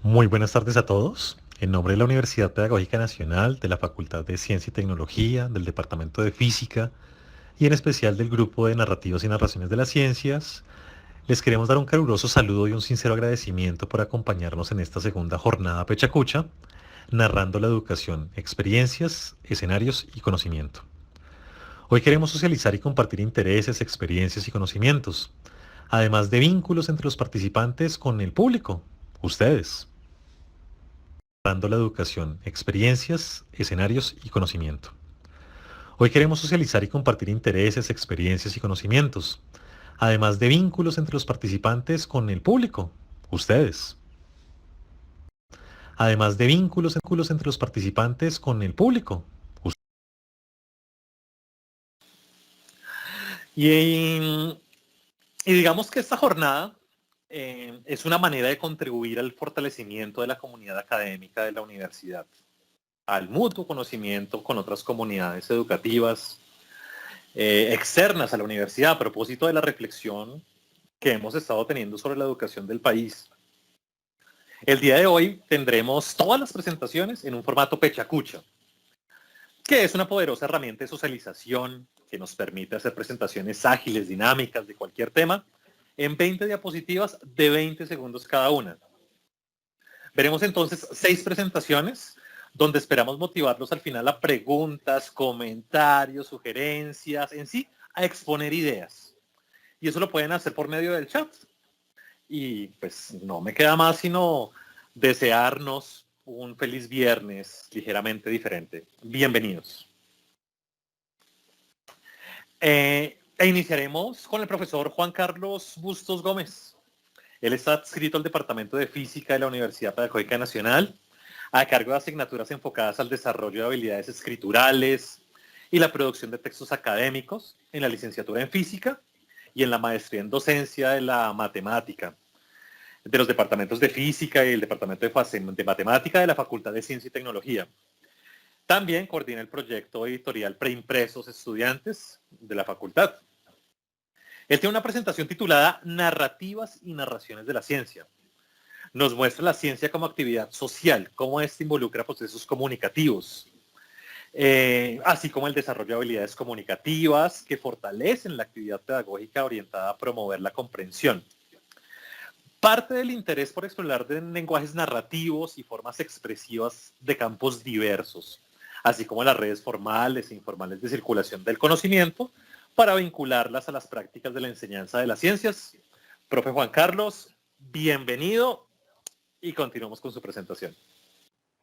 Muy buenas tardes a todos. En nombre de la Universidad Pedagógica Nacional, de la Facultad de Ciencia y Tecnología, del Departamento de Física y en especial del Grupo de Narrativos y Narraciones de las Ciencias, les queremos dar un caluroso saludo y un sincero agradecimiento por acompañarnos en esta segunda jornada Pechacucha, narrando la educación, experiencias, escenarios y conocimiento. Hoy queremos socializar y compartir intereses, experiencias y conocimientos, además de vínculos entre los participantes con el público, ustedes. Dando la educación, experiencias, escenarios y conocimiento. Hoy queremos socializar y compartir intereses, experiencias y conocimientos, además de vínculos entre los participantes con el público, ustedes. Además de vínculos entre los participantes con el público. Y, y digamos que esta jornada es una manera de contribuir al fortalecimiento de la comunidad académica de la universidad, al mutuo conocimiento con otras comunidades educativas externas a la universidad a propósito de la reflexión que hemos estado teniendo sobre la educación del país. El día de hoy tendremos todas las presentaciones en un formato pechacucha, que es una poderosa herramienta de socialización que nos permite hacer presentaciones ágiles, dinámicas de cualquier tema, en 20 diapositivas de 20 segundos cada una. Veremos entonces 6 presentaciones donde esperamos motivarlos al final a preguntas, comentarios, sugerencias, en sí, a exponer ideas. Y eso lo pueden hacer por medio del chat. Y pues no me queda más sino desearnos un feliz viernes ligeramente diferente. Bienvenidos. Iniciaremos con el profesor Juan Carlos Bustos Gómez. Él está adscrito al Departamento de Física de la Universidad Pedagógica Nacional, a cargo de asignaturas enfocadas al desarrollo de habilidades escriturales y la producción de textos académicos en la licenciatura en Física y en la maestría en Docencia de la Matemática, de los departamentos de Física y el Departamento de Matemática de la Facultad de Ciencia y Tecnología. También coordina el proyecto editorial Preimpresos Estudiantes de la facultad. Él tiene una presentación titulada Narrativas y Narraciones de la Ciencia. Nos muestra la ciencia como actividad social, cómo ésta involucra procesos comunicativos, así como el desarrollo de habilidades comunicativas que fortalecen la actividad pedagógica orientada a promover la comprensión. Parte del interés por explorar lenguajes narrativos y formas expresivas de campos diversos, así como las redes formales e informales de circulación del conocimiento, para vincularlas a las prácticas de la enseñanza de las ciencias. Profe Juan Carlos, bienvenido y continuamos con su presentación.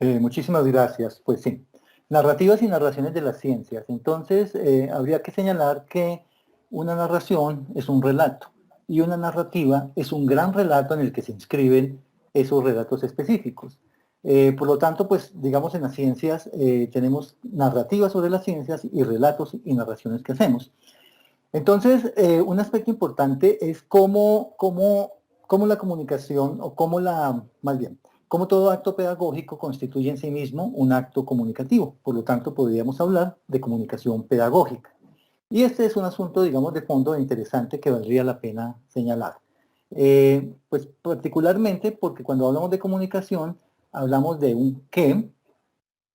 Muchísimas gracias. Pues sí, narrativas y narraciones de las ciencias. Entonces, habría que señalar que una narración es un relato y una narrativa es un gran relato en el que se inscriben esos relatos específicos. Por lo tanto, pues digamos en las ciencias tenemos narrativas sobre las ciencias y relatos y narraciones que hacemos. Entonces, un aspecto importante es cómo la comunicación, o más bien, cómo todo acto pedagógico constituye en sí mismo un acto comunicativo. Por lo tanto, podríamos hablar de comunicación pedagógica. Y este es un asunto, digamos, de fondo interesante que valdría la pena señalar. Pues particularmente porque cuando hablamos de comunicación, hablamos de un qué,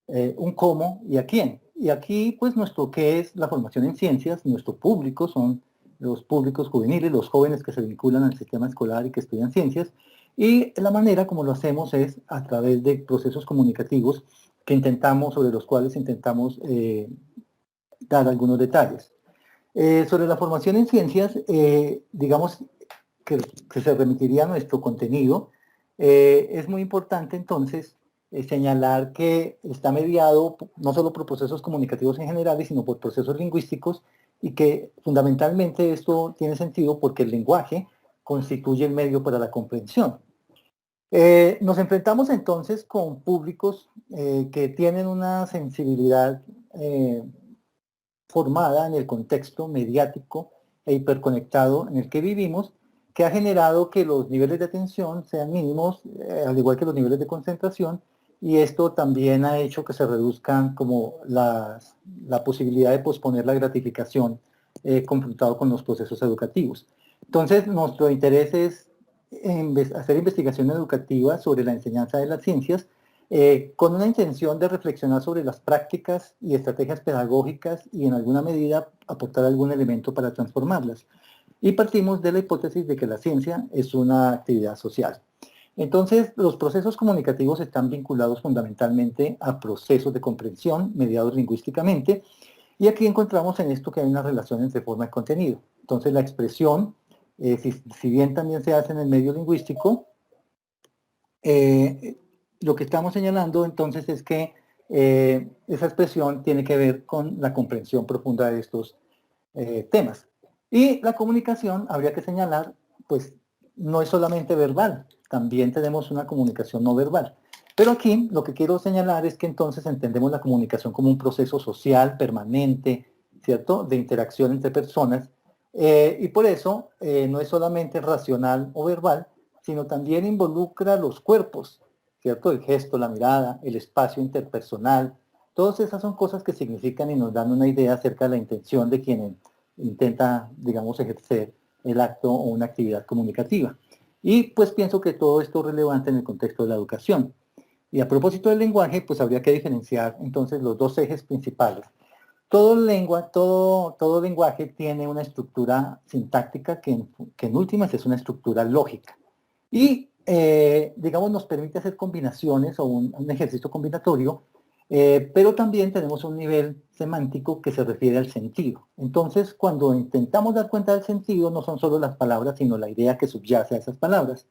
un cómo y a quién. Y aquí, pues, nuestro qué es la formación en ciencias, nuestro público son los públicos juveniles, los jóvenes que se vinculan al sistema escolar y que estudian ciencias, y la manera como lo hacemos es a través de procesos comunicativos que intentamos, sobre los cuales intentamos dar algunos detalles. Sobre la formación en ciencias, digamos que se remitiría a nuestro contenido, es muy importante entonces señalar que está mediado no solo por procesos comunicativos en general, sino por procesos lingüísticos, y que fundamentalmente esto tiene sentido porque el lenguaje constituye el medio para la comprensión. Nos enfrentamos entonces con públicos que tienen una sensibilidad formada en el contexto mediático e hiperconectado en el que vivimos, que ha generado que los niveles de atención sean mínimos, al igual que los niveles de concentración, y esto también ha hecho que se reduzcan como la posibilidad de posponer la gratificación confrontado con los procesos educativos. Entonces, nuestro interés es hacer investigación educativa sobre la enseñanza de las ciencias, con una intención de reflexionar sobre las prácticas y estrategias pedagógicas y en alguna medida aportar algún elemento para transformarlas. Y partimos de la hipótesis de que la ciencia es una actividad social. Entonces, los procesos comunicativos están vinculados fundamentalmente a procesos de comprensión mediados lingüísticamente, y aquí encontramos en esto que hay una relación entre forma y contenido. Entonces, la expresión, si bien también se hace en el medio lingüístico, lo que estamos señalando entonces es que esa expresión tiene que ver con la comprensión profunda de estos temas. Y la comunicación, habría que señalar, pues no es solamente verbal, también tenemos una comunicación no verbal. Pero aquí lo que quiero señalar es que entonces entendemos la comunicación como un proceso social, permanente, ¿cierto?, de interacción entre personas, y por eso no es solamente racional o verbal, sino también involucra los cuerpos, ¿cierto?, el gesto, la mirada, el espacio interpersonal. Todas esas son cosas que significan y nos dan una idea acerca de la intención de quien intenta, digamos, ejercer el acto o una actividad comunicativa. Y pues pienso que todo esto es relevante en el contexto de la educación. Y a propósito del lenguaje, pues habría que diferenciar entonces los dos ejes principales. Todo lenguaje tiene una estructura sintáctica que en últimas es una estructura lógica. Y, digamos, nos permite hacer combinaciones o un ejercicio combinatorio, pero también tenemos un nivel semántico que se refiere al sentido. Entonces, cuando intentamos dar cuenta del sentido, no son solo las palabras, sino la idea que subyace a esas palabras.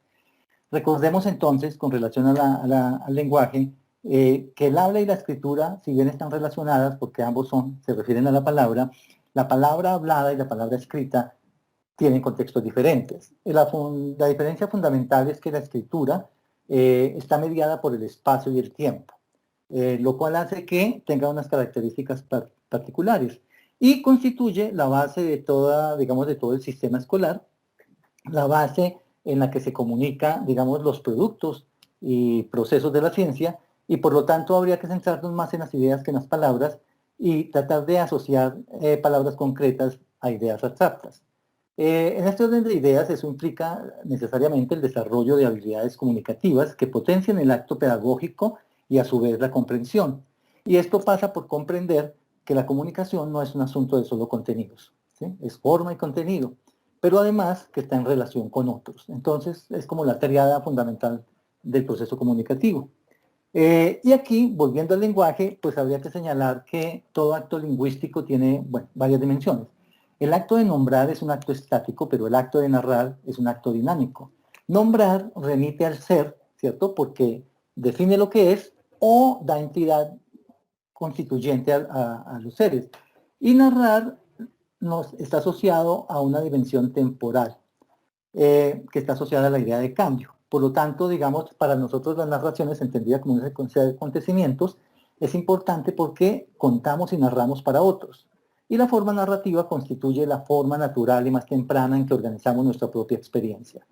Recordemos entonces, con relación al lenguaje, que el habla y la escritura, si bien están relacionadas, porque ambos se refieren a la palabra hablada y la palabra escrita tienen contextos diferentes. La diferencia fundamental es que la escritura está mediada por el espacio y el tiempo, lo cual hace que tenga unas características particulares y constituye la base de digamos, de todo el sistema escolar, la base en la que se comunica, digamos, los productos y procesos de la ciencia, y por lo tanto habría que centrarnos más en las ideas que en las palabras y tratar de asociar palabras concretas a ideas abstractas. En este orden de ideas, eso implica necesariamente el desarrollo de habilidades comunicativas que potencien el acto pedagógico y a su vez la comprensión. Y esto pasa por comprender que la comunicación no es un asunto de solo contenidos, ¿sí? Es forma y contenido, pero además que está en relación con otros. Entonces, es como la triada fundamental del proceso comunicativo. Y aquí, volviendo al lenguaje, pues habría que señalar que todo acto lingüístico tiene, bueno, varias dimensiones. El acto de nombrar es un acto estático, pero el acto de narrar es un acto dinámico. Nombrar remite al ser, ¿cierto?, porque define lo que es o da entidad constituyente a los seres. Y narrar está asociado a una dimensión temporal, que está asociada a la idea de cambio. Por lo tanto, digamos, para nosotros las narraciones, entendidas como una secuencia de acontecimientos, es importante porque contamos y narramos para otros. Y la forma narrativa constituye la forma natural y más temprana en que organizamos nuestra propia experiencia.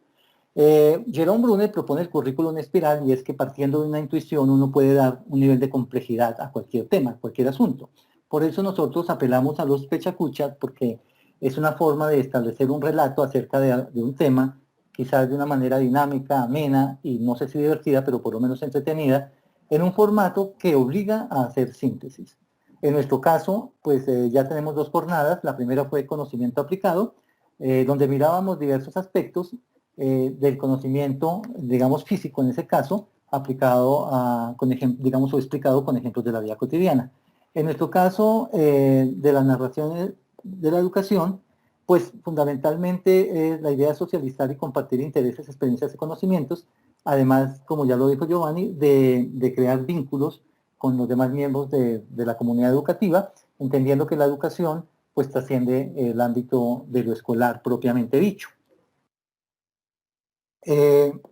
Jerome Bruner propone el currículum espiral, y es que partiendo de una intuición uno puede dar un nivel de complejidad a cualquier tema, a cualquier asunto. Por eso nosotros apelamos a los pechacuchas, porque es una forma de establecer un relato acerca de un tema, quizás de una manera dinámica, amena y no sé si divertida, pero por lo menos entretenida, en un formato que obliga a hacer síntesis. En nuestro caso, pues ya tenemos 2 jornadas. La primera fue conocimiento aplicado, donde mirábamos diversos aspectos del conocimiento, digamos, físico en ese caso, aplicado digamos, o explicado con ejemplos de la vida cotidiana. En nuestro caso, de las narraciones de la educación, pues fundamentalmente la idea de socializar y compartir intereses, experiencias y conocimientos, además, como ya lo dijo Giovanni, de crear vínculos con los demás miembros de la comunidad educativa, entendiendo que la educación pues trasciende el ámbito de lo escolar propiamente dicho.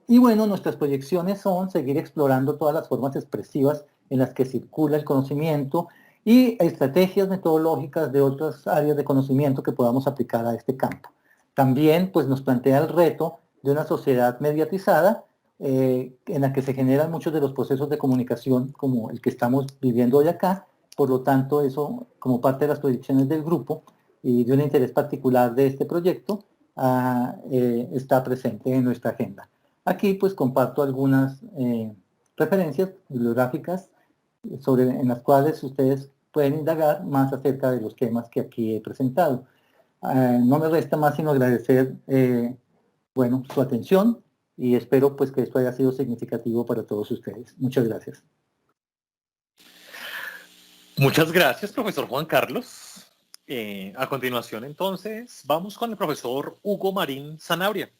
Y bueno, nuestras proyecciones son seguir explorando todas las formas expresivas en las que circula el conocimiento y estrategias metodológicas de otras áreas de conocimiento que podamos aplicar a este campo. También pues nos plantea el reto de una sociedad mediatizada en la que se generan muchos de los procesos de comunicación como el que estamos viviendo hoy acá. Por lo tanto, eso como parte de las proyecciones del grupo y de un interés particular de este proyecto, está presente en nuestra agenda. Aquí pues comparto algunas referencias bibliográficas en las cuales ustedes pueden indagar más acerca de los temas que aquí he presentado. No me resta más sino agradecer bueno, su atención y espero pues que esto haya sido significativo para todos ustedes. Muchas gracias. Muchas gracias, profesor Juan Carlos. A continuación, entonces, vamos con el profesor Hugo Marín Sanabria.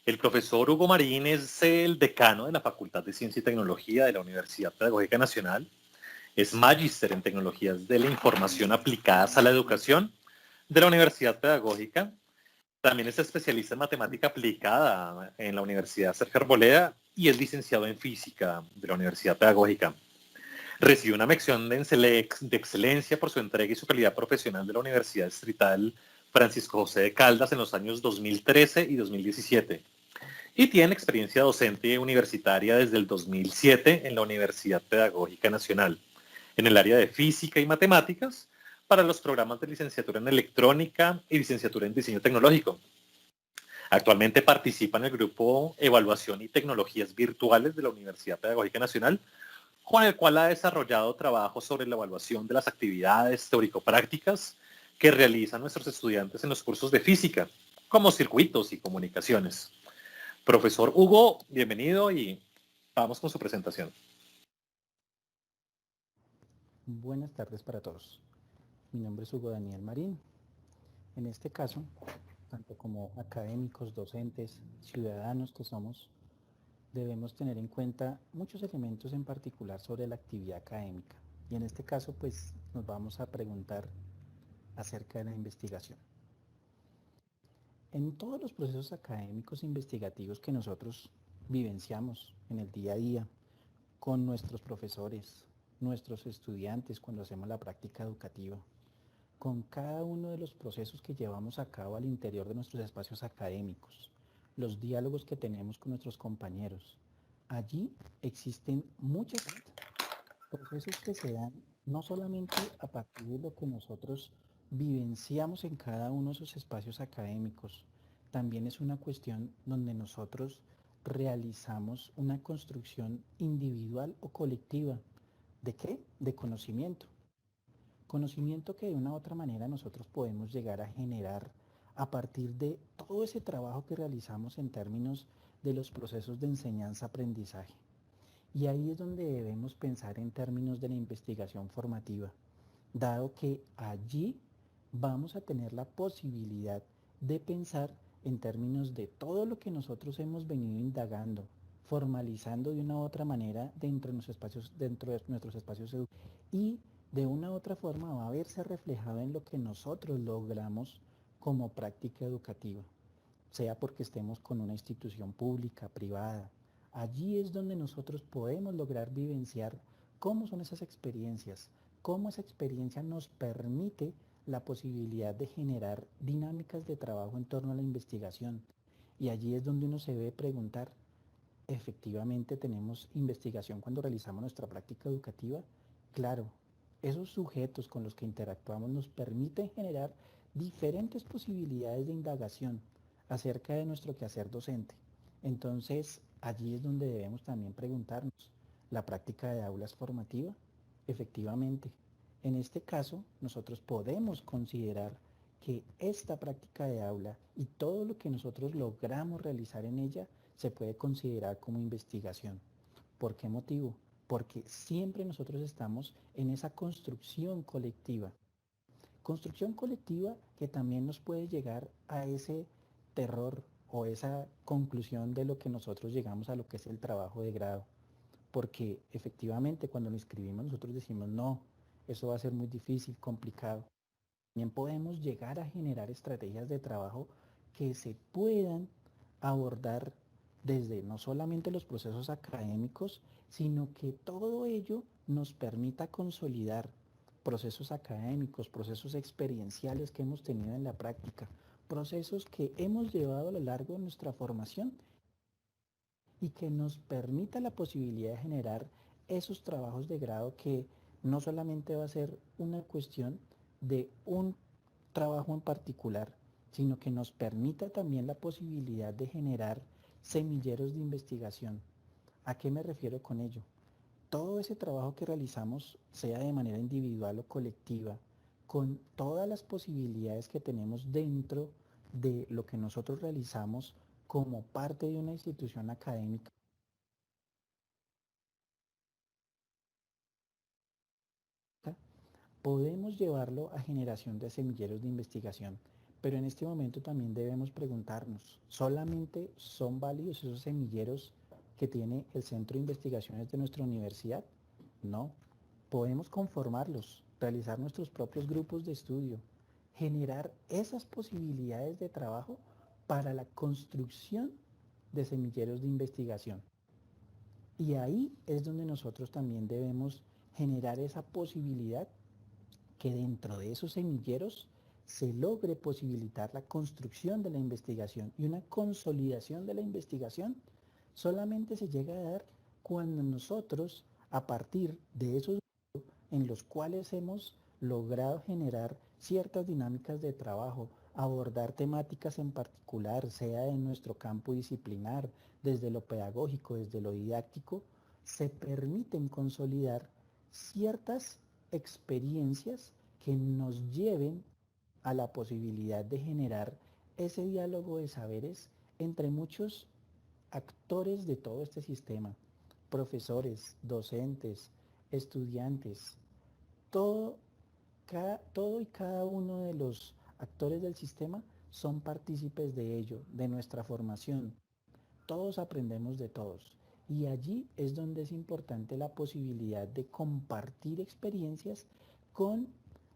El profesor Hugo Marín es el decano de la Facultad de Ciencia y Tecnología de la Universidad Pedagógica Nacional. Es magíster en Tecnologías de la Información aplicadas a la educación de la Universidad Pedagógica. También es especialista en matemática aplicada en la Universidad Sergio Arboleda y es licenciado en física de la Universidad Pedagógica. Recibió una mención de excelencia por su entrega y su calidad profesional de la Universidad Distrital Francisco José de Caldas en los años 2013 y 2017. Y tiene experiencia docente universitaria desde el 2007 en la Universidad Pedagógica Nacional, en el área de física y matemáticas, para los programas de licenciatura en electrónica y licenciatura en diseño tecnológico. Actualmente participa en el grupo Evaluación y Tecnologías Virtuales de la Universidad Pedagógica Nacional, con el cual ha desarrollado trabajos sobre la evaluación de las actividades teórico-prácticas que realizan nuestros estudiantes en los cursos de física, como circuitos y comunicaciones. Profesor Hugo, bienvenido y vamos con su presentación. Buenas tardes para todos. Mi nombre es Hugo Daniel Marín. En este caso, tanto como académicos, docentes, ciudadanos que somos, debemos tener en cuenta muchos elementos en particular sobre la actividad académica. Y en este caso, pues, nos vamos a preguntar acerca de la investigación. En todos los procesos académicos e investigativos que nosotros vivenciamos en el día a día, con nuestros profesores, nuestros estudiantes cuando hacemos la práctica educativa, con cada uno de los procesos que llevamos a cabo al interior de nuestros espacios académicos, los diálogos que tenemos con nuestros compañeros. Allí existen muchos procesos que se dan no solamente a partir de lo que nosotros vivenciamos en cada uno de esos espacios académicos, también es una cuestión donde nosotros realizamos una construcción individual o colectiva. ¿De qué? De conocimiento. Conocimiento que de una u otra manera nosotros podemos llegar a generar a partir de todo ese trabajo que realizamos en términos de los procesos de enseñanza-aprendizaje. Y ahí es donde debemos pensar en términos de la investigación formativa, dado que allí vamos a tener la posibilidad de pensar en términos de todo lo que nosotros hemos venido indagando, formalizando de una u otra manera dentro de nuestros espacios educativos y de una u otra forma va a verse reflejado en lo que nosotros logramos como práctica educativa, sea porque estemos con una institución pública, privada. Allí es donde nosotros podemos lograr vivenciar cómo son esas experiencias, cómo esa experiencia nos permite la posibilidad de generar dinámicas de trabajo en torno a la investigación. Y allí es donde uno se debe preguntar, ¿efectivamente tenemos investigación cuando realizamos nuestra práctica educativa? Claro, esos sujetos con los que interactuamos nos permiten generar diferentes posibilidades de indagación acerca de nuestro quehacer docente. Entonces, allí es donde debemos también preguntarnos, ¿la práctica de aula es formativa? Efectivamente, en este caso, nosotros podemos considerar que esta práctica de aula y todo lo que nosotros logramos realizar en ella se puede considerar como investigación. ¿Por qué motivo? Porque siempre nosotros estamos en esa construcción colectiva. Construcción colectiva que también nos puede llegar a ese terror o esa conclusión de lo que nosotros llegamos a lo que es el trabajo de grado. Porque efectivamente cuando lo inscribimos nosotros decimos no, eso va a ser muy difícil, complicado. También podemos llegar a generar estrategias de trabajo que se puedan abordar desde no solamente los procesos académicos, sino que todo ello nos permita consolidar procesos académicos, procesos experienciales que hemos tenido en la práctica, procesos que hemos llevado a lo largo de nuestra formación y que nos permita la posibilidad de generar esos trabajos de grado que no solamente va a ser una cuestión de un trabajo en particular, sino que nos permita también la posibilidad de generar semilleros de investigación. ¿A qué me refiero con ello? Todo ese trabajo que realizamos, sea de manera individual o colectiva, con todas las posibilidades que tenemos dentro de lo que nosotros realizamos como parte de una institución académica, podemos llevarlo a generación de semilleros de investigación. Pero en este momento también debemos preguntarnos, ¿solamente son válidos esos semilleros que tiene el Centro de Investigaciones de nuestra universidad? No, podemos conformarlos, realizar nuestros propios grupos de estudio, generar esas posibilidades de trabajo para la construcción de semilleros de investigación. Y ahí es donde nosotros también debemos generar esa posibilidad que dentro de esos semilleros se logre posibilitar la construcción de la investigación, y una consolidación de la investigación solamente se llega a dar cuando nosotros, a partir de esos en los cuales hemos logrado generar ciertas dinámicas de trabajo, abordar temáticas en particular, sea en nuestro campo disciplinar, desde lo pedagógico, desde lo didáctico, se permiten consolidar ciertas experiencias que nos lleven a la posibilidad de generar ese diálogo de saberes entre muchos actores de todo este sistema, profesores, docentes, estudiantes, todo, todo y cada uno de los actores del sistema son partícipes de ello, de nuestra formación. Todos aprendemos de todos. Y allí es donde es importante la posibilidad de compartir experiencias con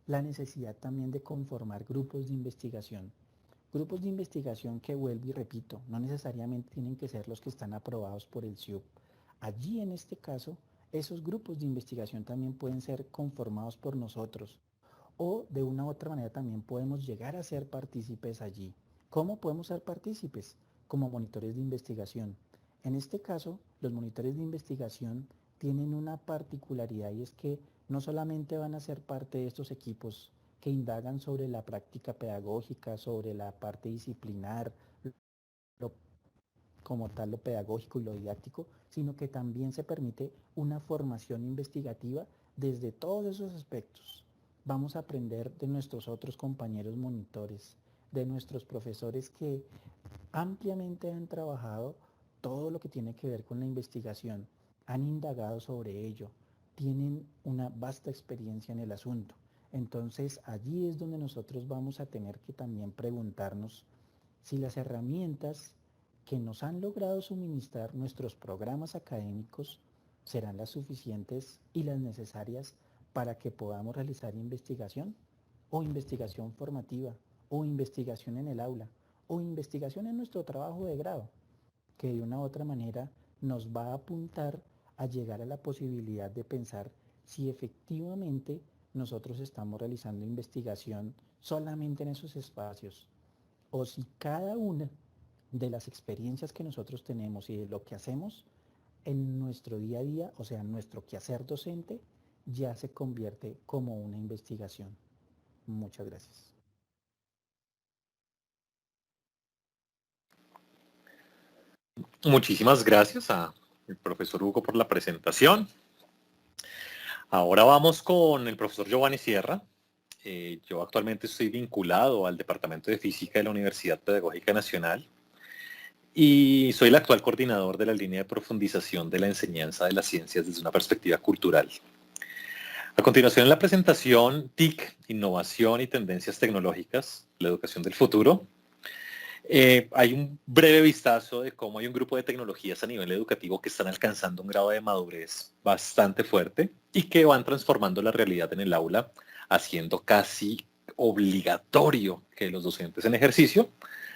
la necesidad también de conformar grupos de investigación. Grupos de investigación que, vuelvo y repito, no necesariamente tienen que ser los que están aprobados por el CIUP. Allí, en este caso, esos grupos de investigación también pueden ser conformados por nosotros, o de una u otra manera también podemos llegar a ser partícipes allí. ¿Cómo podemos ser partícipes? Como monitores de investigación. En este caso, los monitores de investigación tienen una particularidad, y es que no solamente van a ser parte de estos equipos que indagan sobre la práctica pedagógica, sobre la parte disciplinar, lo, como tal lo pedagógico y lo didáctico, sino que también se permite una formación investigativa desde todos esos aspectos. Vamos a aprender de nuestros otros compañeros monitores, de nuestros profesores que ampliamente han trabajado todo lo que tiene que ver con la investigación, han indagado sobre ello, tienen una vasta experiencia en el asunto. Entonces allí es donde nosotros vamos a tener que también preguntarnos si las herramientas que nos han logrado suministrar nuestros programas académicos serán las suficientes y las necesarias para que podamos realizar investigación, o investigación formativa, o investigación en el aula, o investigación en nuestro trabajo de grado, que de una u otra manera nos va a apuntar a llegar a la posibilidad de pensar si efectivamente nosotros estamos realizando investigación solamente en esos espacios, o si cada una de las experiencias que nosotros tenemos y de lo que hacemos en nuestro día a día, o sea, nuestro quehacer docente, ya se convierte como una investigación. Muchas gracias. Muchísimas gracias al profesor Hugo por la presentación. Ahora vamos con el profesor Giovanni Sierra. Yo actualmente estoy vinculado al Departamento de Física de la Universidad Pedagógica Nacional y soy el actual coordinador de la línea de profundización de la enseñanza de las ciencias desde una perspectiva cultural. A continuación, en la presentación TIC, Innovación y Tendencias Tecnológicas, la educación del futuro, hay un breve vistazo de cómo hay un grupo de tecnologías a nivel educativo que están alcanzando un grado de madurez bastante fuerte y que van transformando la realidad en el aula, haciendo casi obligatorio que los docentes en ejercicio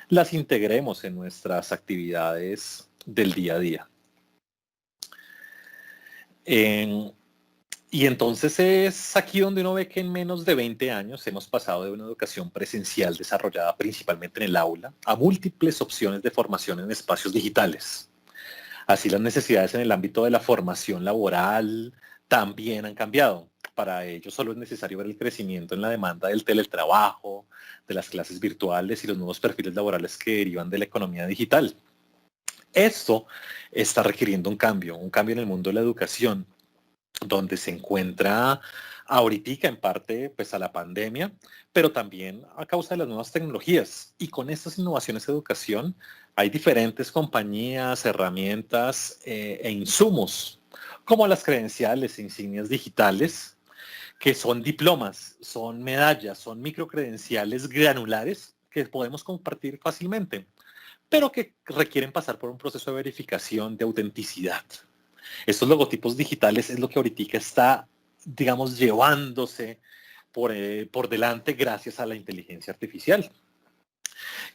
las integremos en nuestras actividades del día a día. Y entonces es aquí donde uno ve que en menos de 20 años hemos pasado de una educación presencial desarrollada principalmente en el aula a múltiples opciones de formación en espacios digitales. Así las necesidades en el ámbito de la formación laboral también han cambiado. Para ello solo es necesario ver el crecimiento en la demanda del teletrabajo, de las clases virtuales y los nuevos perfiles laborales que derivan de la economía digital. Esto está requiriendo un cambio en el mundo de la educación, donde se encuentra ahorita en parte pues a la pandemia, pero también a causa de las nuevas tecnologías. Y con estas innovaciones de educación hay diferentes compañías, herramientas e insumos, como las credenciales e insignias digitales, que son diplomas, son medallas, son microcredenciales granulares que podemos compartir fácilmente, pero que requieren pasar por un proceso de verificación de autenticidad. Estos logotipos digitales es lo que ahorita está, digamos, llevándose por delante gracias a la inteligencia artificial,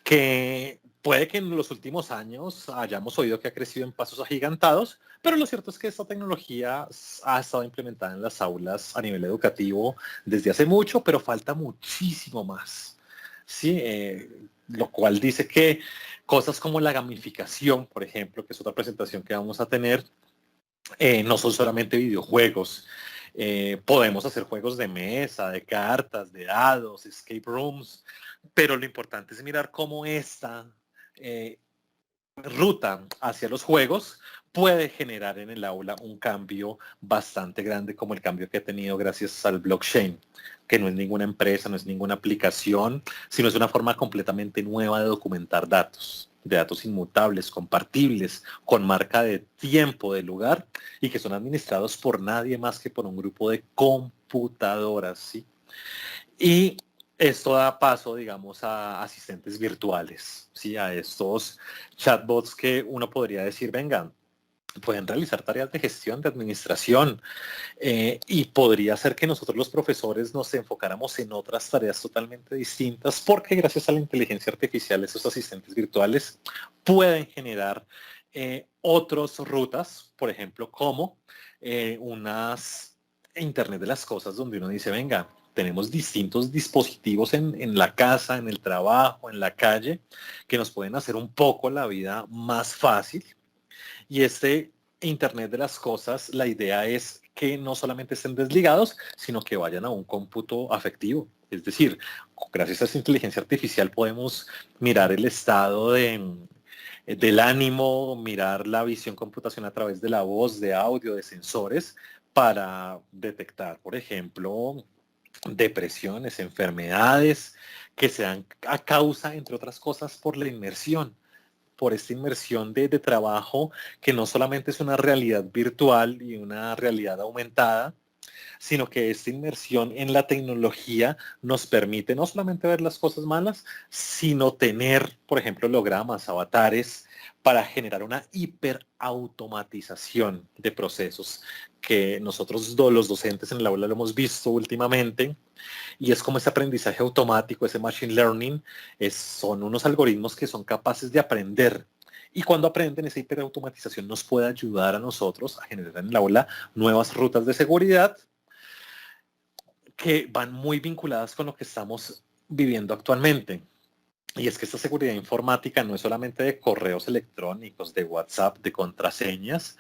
que puede que en los últimos años hayamos oído que ha crecido en pasos agigantados, pero lo cierto es que esta tecnología ha estado implementada en las aulas a nivel educativo desde hace mucho, pero falta muchísimo más. ¿Sí? Lo cual dice que cosas como la gamificación, por ejemplo, que es otra presentación que vamos a tener, no son solamente videojuegos. Podemos hacer juegos de mesa, de cartas, de dados, escape rooms, pero lo importante es mirar cómo esta ruta hacia los juegos puede generar en el aula un cambio bastante grande, como el cambio que ha tenido gracias al blockchain, que no es ninguna empresa, no es ninguna aplicación, sino es una forma completamente nueva de documentar datos, de datos inmutables, compartibles, con marca de tiempo, de lugar, y que son administrados por nadie más que por un grupo de computadoras, ¿sí? Y esto da paso, digamos, a asistentes virtuales, ¿sí? A estos chatbots que uno podría decir, vengan, pueden realizar tareas de gestión, de administración, y podría ser que nosotros los profesores nos enfocáramos en otras tareas totalmente distintas, porque gracias a la inteligencia artificial, esos asistentes virtuales pueden generar otras rutas, por ejemplo, como unas Internet de las cosas, donde uno dice, venga, tenemos distintos dispositivos en la casa, en el trabajo, en la calle, que nos pueden hacer un poco la vida más fácil. Y este Internet de las cosas, la idea es que no solamente estén desligados, sino que vayan a un cómputo afectivo. Es decir, gracias a esa inteligencia artificial podemos mirar el estado del ánimo, mirar la visión computacional a través de la voz, de audio, de sensores, para detectar, por ejemplo, depresiones, enfermedades que se dan a causa, entre otras cosas, por la inmersión, por esta inmersión de trabajo que no solamente es una realidad virtual y una realidad aumentada, sino que esta inmersión en la tecnología nos permite no solamente ver las cosas malas, sino tener, por ejemplo, hologramas, avatares, para generar una hiperautomatización de procesos que nosotros los docentes en el aula lo hemos visto últimamente, y es como ese aprendizaje automático, ese machine learning, son unos algoritmos que son capaces de aprender. Y cuando aprenden, esa hiperautomatización nos puede ayudar a nosotros a generar en el aula nuevas rutas de seguridad que van muy vinculadas con lo que estamos viviendo actualmente. Y es que esta seguridad informática no es solamente de correos electrónicos, de WhatsApp, de contraseñas,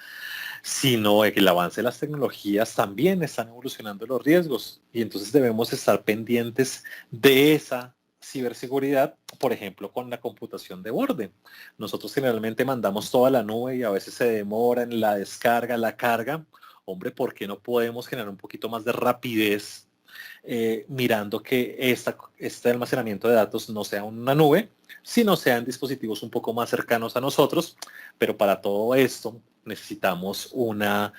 sino que el avance de las tecnologías también están evolucionando los riesgos. Y entonces debemos estar pendientes de esa ciberseguridad, por ejemplo, con la computación de borde. Nosotros generalmente mandamos toda la nube y a veces se demora en la descarga, la carga. Hombre, ¿por qué no podemos generar un poquito más de rapidez mirando que este almacenamiento de datos no sea una nube, sino sean dispositivos un poco más cercanos a nosotros? Pero para todo esto necesitamos una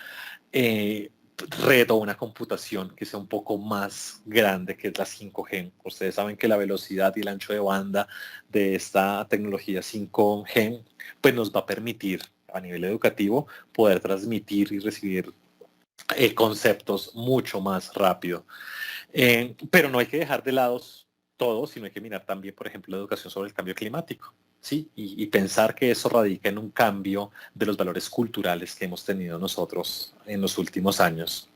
red o una computación que sea un poco más grande, que es la 5G. Ustedes saben que la velocidad y el ancho de banda de esta tecnología 5G pues nos va a permitir a nivel educativo poder transmitir y recibir conceptos mucho más rápido. Pero no hay que dejar de lado todo, sino hay que mirar también, por ejemplo, la educación sobre el cambio climático, ¿sí? Y pensar que eso radica en un cambio de los valores culturales que hemos tenido nosotros en los últimos años,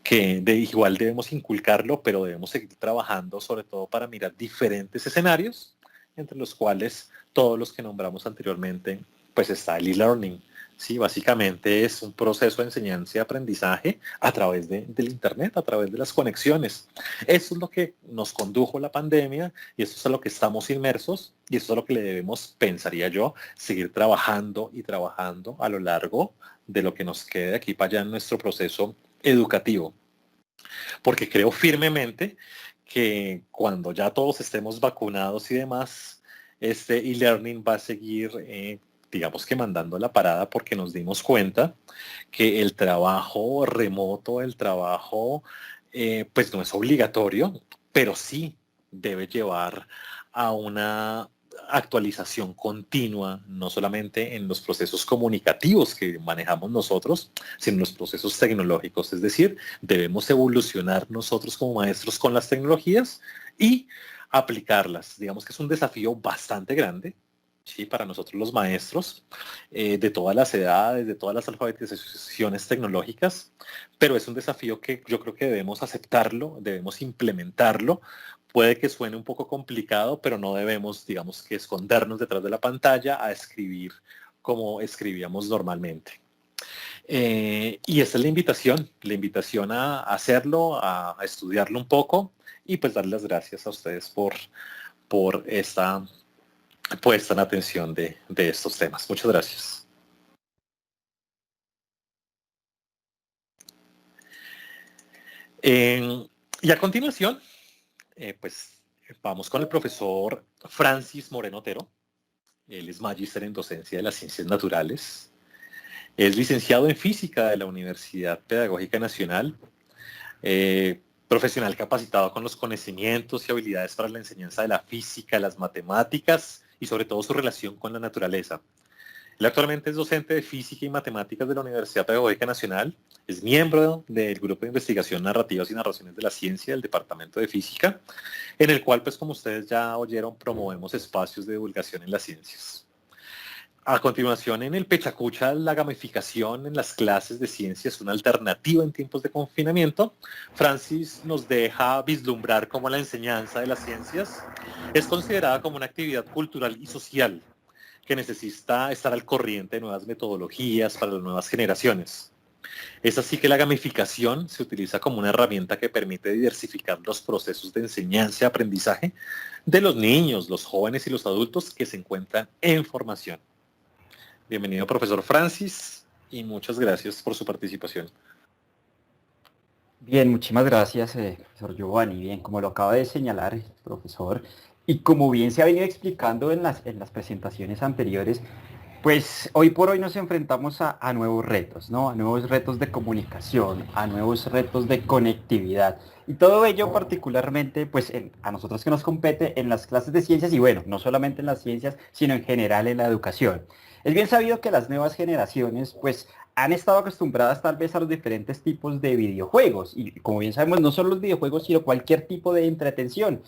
que igual debemos inculcarlo, pero debemos seguir trabajando sobre todo para mirar diferentes escenarios, entre los cuales todos los que nombramos anteriormente, pues está el e-learning, Sí, básicamente es un proceso de enseñanza y aprendizaje a través del Internet, a través de las conexiones. Eso es lo que nos condujo la pandemia y eso es a lo que estamos inmersos y eso es a lo que le debemos, pensaría yo, seguir trabajando y trabajando a lo largo de lo que nos quede de aquí para allá en nuestro proceso educativo. Porque creo firmemente que cuando ya todos estemos vacunados y demás, este e-learning va a seguir digamos que mandando la parada, porque nos dimos cuenta que el trabajo remoto, el trabajo, pues no es obligatorio, pero sí debe llevar a una actualización continua, no solamente en los procesos comunicativos que manejamos nosotros, sino en los procesos tecnológicos. Es decir, debemos evolucionar nosotros como maestros con las tecnologías y aplicarlas. Digamos que es un desafío bastante grande, sí, para nosotros los maestros, de todas las edades, de todas las alfabetizaciones tecnológicas, pero es un desafío que yo creo que debemos aceptarlo, debemos implementarlo. Puede que suene un poco complicado, pero no debemos, digamos, que escondernos detrás de la pantalla a escribir como escribíamos normalmente. Y esa es la invitación a hacerlo, a estudiarlo un poco y pues darles las gracias a ustedes por esta puesta en atención de estos temas. Muchas gracias. Y a continuación, pues vamos con el profesor Francis Moreno Otero. Él es magíster en docencia de las ciencias naturales. Es licenciado en física de la Universidad Pedagógica Nacional. Profesional capacitado con los conocimientos y habilidades para la enseñanza de la física, las matemáticas y sobre todo su relación con la naturaleza. Él actualmente es docente de física y matemáticas de la Universidad Pedagógica Nacional, es miembro del Grupo de Investigación Narrativas y Narraciones de la Ciencia del Departamento de Física, en el cual, pues como ustedes ya oyeron, promovemos espacios de divulgación en las ciencias. A continuación, en el Pechacucha, la gamificación en las clases de ciencia es una alternativa en tiempos de confinamiento. Francis nos deja vislumbrar cómo la enseñanza de las ciencias es considerada como una actividad cultural y social que necesita estar al corriente de nuevas metodologías para las nuevas generaciones. Es así que la gamificación se utiliza como una herramienta que permite diversificar los procesos de enseñanza y aprendizaje de los niños, los jóvenes y los adultos que se encuentran en formación. Bienvenido, profesor Francis, y muchas gracias por su participación. Bien, muchísimas gracias, profesor Giovanni. Bien, como lo acaba de señalar el profesor, y como bien se ha venido explicando en las presentaciones anteriores, pues hoy por hoy nos enfrentamos a nuevos retos, ¿no? A nuevos retos de comunicación, a nuevos retos de conectividad. Y todo ello particularmente, pues a nosotros que nos compete en las clases de ciencias, y bueno, no solamente en las ciencias, sino en general en la educación. Es bien sabido que las nuevas generaciones, pues, han estado acostumbradas tal vez a los diferentes tipos de videojuegos. Y como bien sabemos, no solo los videojuegos, sino cualquier tipo de entretención.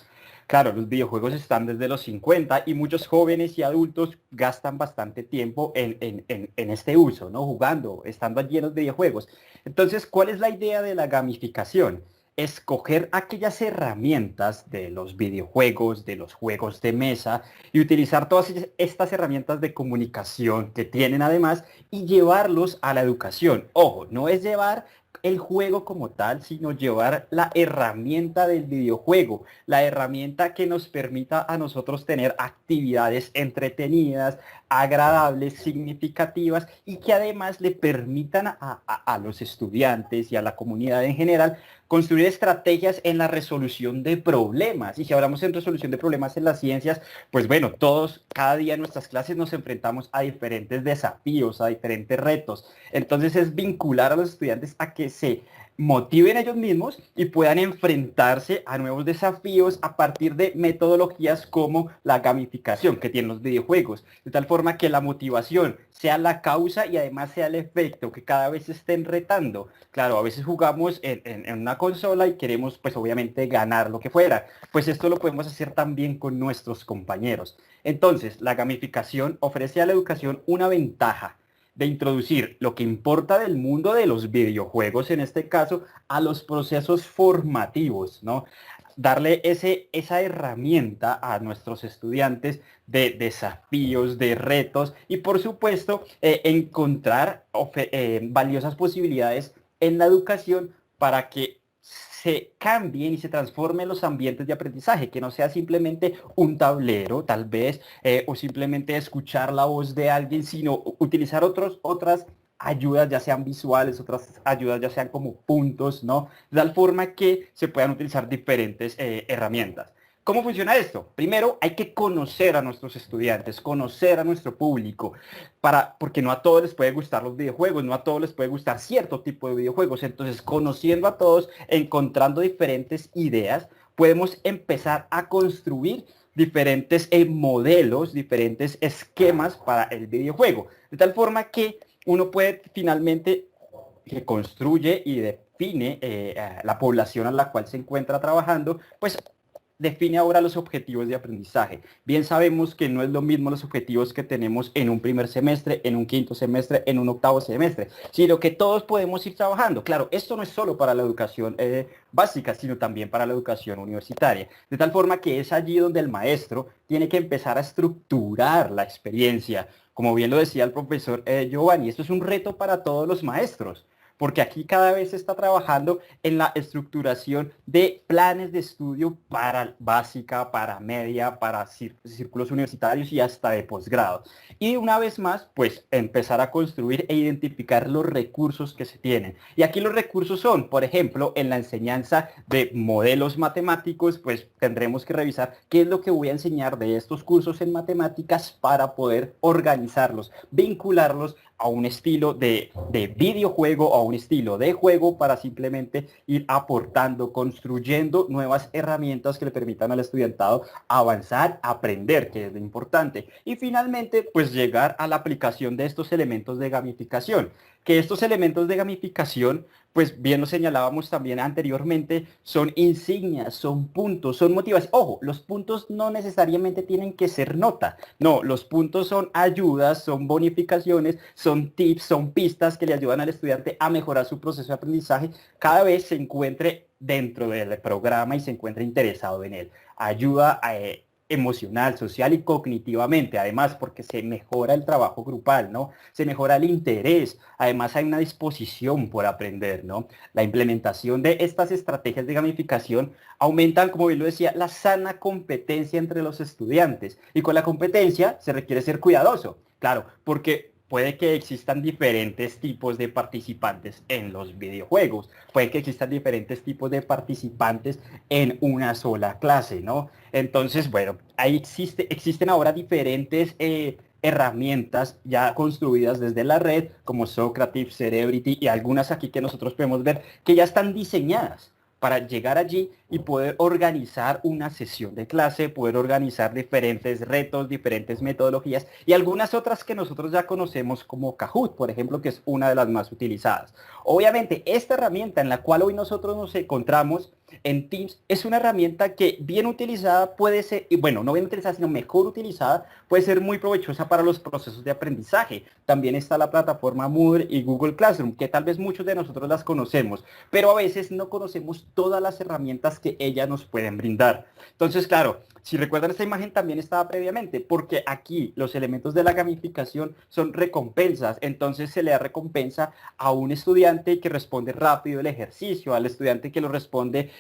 Claro, los videojuegos están desde los 50 y muchos jóvenes y adultos gastan bastante tiempo en este uso, ¿no? Jugando, estando allí en los videojuegos. Entonces, ¿cuál es la idea de la gamificación? Escoger aquellas herramientas de los videojuegos, de los juegos de mesa y utilizar todas estas herramientas de comunicación que tienen además y llevarlos a la educación. Ojo, no es llevar el juego como tal, sino llevar la herramienta del videojuego, la herramienta que nos permita a nosotros tener actividades entretenidas, agradables, significativas y que además le permitan a los estudiantes y a la comunidad en general construir estrategias en la resolución de problemas. Y si hablamos en resolución de problemas en las ciencias, pues bueno, todos, cada día en nuestras clases nos enfrentamos a diferentes desafíos, a diferentes retos. Entonces es vincular a los estudiantes a que se motiven ellos mismos y puedan enfrentarse a nuevos desafíos a partir de metodologías como la gamificación que tienen los videojuegos, de tal forma que la motivación sea la causa y además sea el efecto, que cada vez se estén retando. Claro, a veces jugamos en una consola y queremos pues obviamente ganar lo que fuera, pues esto lo podemos hacer también con nuestros compañeros. Entonces, la gamificación ofrece a la educación una ventaja de introducir lo que importa del mundo de los videojuegos, en este caso, a los procesos formativos, ¿no? darle esa herramienta a nuestros estudiantes de desafíos, de retos y por supuesto encontrar valiosas posibilidades en la educación para que se cambien y se transformen los ambientes de aprendizaje, que no sea simplemente un tablero, tal vez, o simplemente escuchar la voz de alguien, sino utilizar otras ayudas, ya sean visuales, otras ayudas, ya sean como puntos, ¿no? De tal forma que se puedan utilizar diferentes herramientas. ¿Cómo funciona esto? Primero, hay que conocer a nuestros estudiantes, conocer a nuestro público, porque no a todos les puede gustar los videojuegos, no a todos les puede gustar cierto tipo de videojuegos. Entonces, conociendo a todos, encontrando diferentes ideas, podemos empezar a construir diferentes modelos, diferentes esquemas para el videojuego. De tal forma que uno puede finalmente, que construye y define la población a la cual se encuentra trabajando, pues define ahora los objetivos de aprendizaje. Bien sabemos que no es lo mismo los objetivos que tenemos en un primer semestre, en un quinto semestre, en un octavo semestre, sino que todos podemos ir trabajando. Claro, esto no es solo para la educación básica, sino también para la educación universitaria. De tal forma que es allí donde el maestro tiene que empezar a estructurar la experiencia. Como bien lo decía el profesor Giovanni, esto es un reto para todos los maestros, porque aquí cada vez se está trabajando en la estructuración de planes de estudio para básica, para media, para círculos universitarios y hasta de posgrado. Y una vez más, pues empezar a construir e identificar los recursos que se tienen. Y aquí los recursos son, por ejemplo, en la enseñanza de modelos matemáticos, pues tendremos que revisar qué es lo que voy a enseñar de estos cursos en matemáticas para poder organizarlos, vincularlos a un estilo de videojuego o a un estilo de juego para simplemente ir aportando, construyendo nuevas herramientas que le permitan al estudiantado avanzar, aprender, que es lo importante. Y finalmente, pues llegar a la aplicación de estos elementos de gamificación, que estos elementos de gamificación, pues bien lo señalábamos también anteriormente, son insignias, son puntos, son motivaciones. Ojo, los puntos no necesariamente tienen que ser nota. No, los puntos son ayudas, son bonificaciones, son tips, son pistas que le ayudan al estudiante a mejorar su proceso de aprendizaje cada vez se encuentre dentro del programa y se encuentre interesado en él. Ayuda emocional, social y cognitivamente, además porque se mejora el trabajo grupal, ¿no? Se mejora el interés, además hay una disposición por aprender, ¿no? La implementación de estas estrategias de gamificación aumentan, como bien lo decía, la sana competencia entre los estudiantes. Y con la competencia se requiere ser cuidadoso, claro, porque puede que existan diferentes tipos de participantes en los videojuegos, puede que existan diferentes tipos de participantes en una sola clase, ¿no? Entonces, bueno, ahí existen ahora diferentes herramientas ya construidas desde la red, como Socrative, Cerebrity y algunas aquí que nosotros podemos ver que ya están diseñadas para llegar allí y poder organizar una sesión de clase, poder organizar diferentes retos, diferentes metodologías y algunas otras que nosotros ya conocemos como Kahoot, por ejemplo, que es una de las más utilizadas. Obviamente, esta herramienta en la cual hoy nosotros nos encontramos en Teams es una herramienta que bien utilizada puede ser, y bueno, no bien utilizada, sino mejor utilizada, puede ser muy provechosa para los procesos de aprendizaje. También está la plataforma Moodle y Google Classroom, que tal vez muchos de nosotros las conocemos, pero a veces no conocemos todas las herramientas que ellas nos pueden brindar. Entonces, claro, si recuerdan, esta imagen también estaba previamente, porque aquí los elementos de la gamificación son recompensas. Entonces se le da recompensa a un estudiante que responde rápido el ejercicio, al estudiante que lo responde,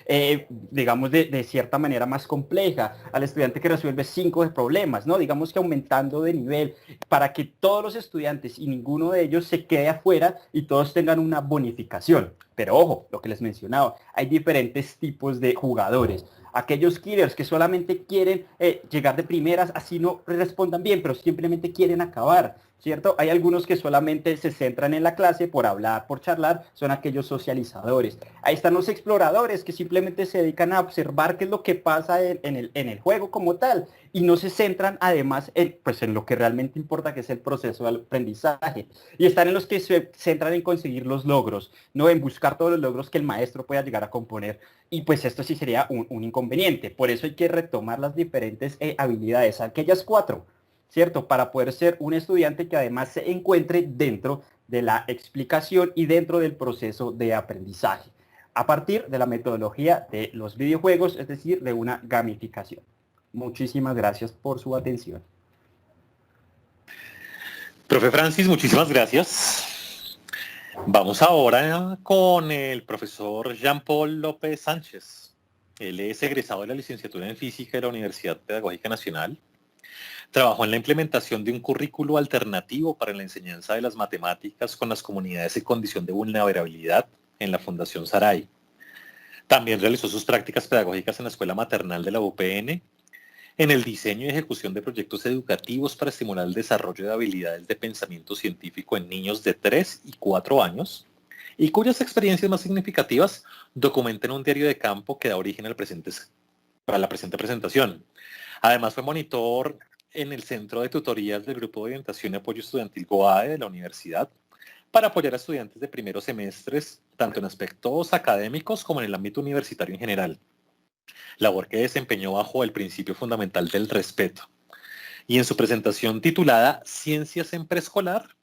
digamos, de cierta manera más compleja, al estudiante que resuelve 5 problemas, ¿no? Digamos que aumentando de nivel para que todos los estudiantes y ninguno de ellos se quede afuera y todos tengan una bonificación. Pero ojo, lo que les mencionaba, hay diferentes tipos de jugadores. Aquellos killers que solamente quieren llegar de primeras, así no respondan bien, pero simplemente quieren acabar, ¿cierto? Hay algunos que solamente se centran en la clase por hablar, por charlar, son aquellos socializadores. Ahí están los exploradores que simplemente se dedican a observar qué es lo que pasa en el juego como tal y no se centran además en lo que realmente importa, que es el proceso de aprendizaje. Y están en los que se centran en conseguir los logros, no en buscar todos los logros que el maestro pueda llegar a componer. Y pues esto sí sería un inconveniente. Por eso hay que retomar las diferentes habilidades, aquellas 4, ¿cierto? Para poder ser un estudiante que además se encuentre dentro de la explicación y dentro del proceso de aprendizaje. a partir de la metodología de los videojuegos, es decir, de una gamificación. Muchísimas gracias por su atención. Profe Francis, muchísimas gracias. Vamos ahora con el profesor Jean-Paul López Sánchez. Él es egresado de la licenciatura en Física de la Universidad Pedagógica Nacional. Trabajó en la implementación de un currículo alternativo para la enseñanza de las matemáticas con las comunidades en condición de vulnerabilidad en la Fundación Sarai. También realizó sus prácticas pedagógicas en la Escuela Maternal de la UPN, en el diseño y ejecución de proyectos educativos para estimular el desarrollo de habilidades de pensamiento científico en niños de 3 y 4 años, y cuyas experiencias más significativas documentan un diario de campo que da origen a la presente presentación. Además fue monitor en el Centro de Tutorías del Grupo de Orientación y Apoyo Estudiantil GOAE de la universidad para apoyar a estudiantes de primeros semestres, tanto en aspectos académicos como en el ámbito universitario en general. Labor que desempeñó bajo el principio fundamental del respeto. Y en su presentación titulada Ciencias en Preescolar,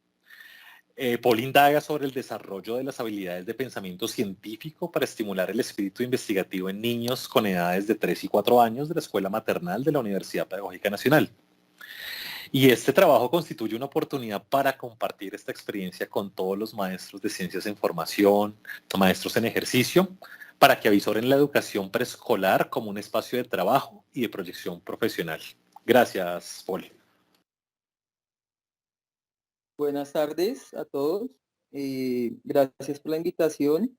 Paul indaga sobre el desarrollo de las habilidades de pensamiento científico para estimular el espíritu investigativo en niños con edades de 3 y 4 años de la Escuela Maternal de la Universidad Pedagógica Nacional. Y este trabajo constituye una oportunidad para compartir esta experiencia con todos los maestros de ciencias en formación, maestros en ejercicio, para que avisoren la educación preescolar como un espacio de trabajo y de proyección profesional. Gracias, Paul. Buenas tardes a todos. Gracias por la invitación.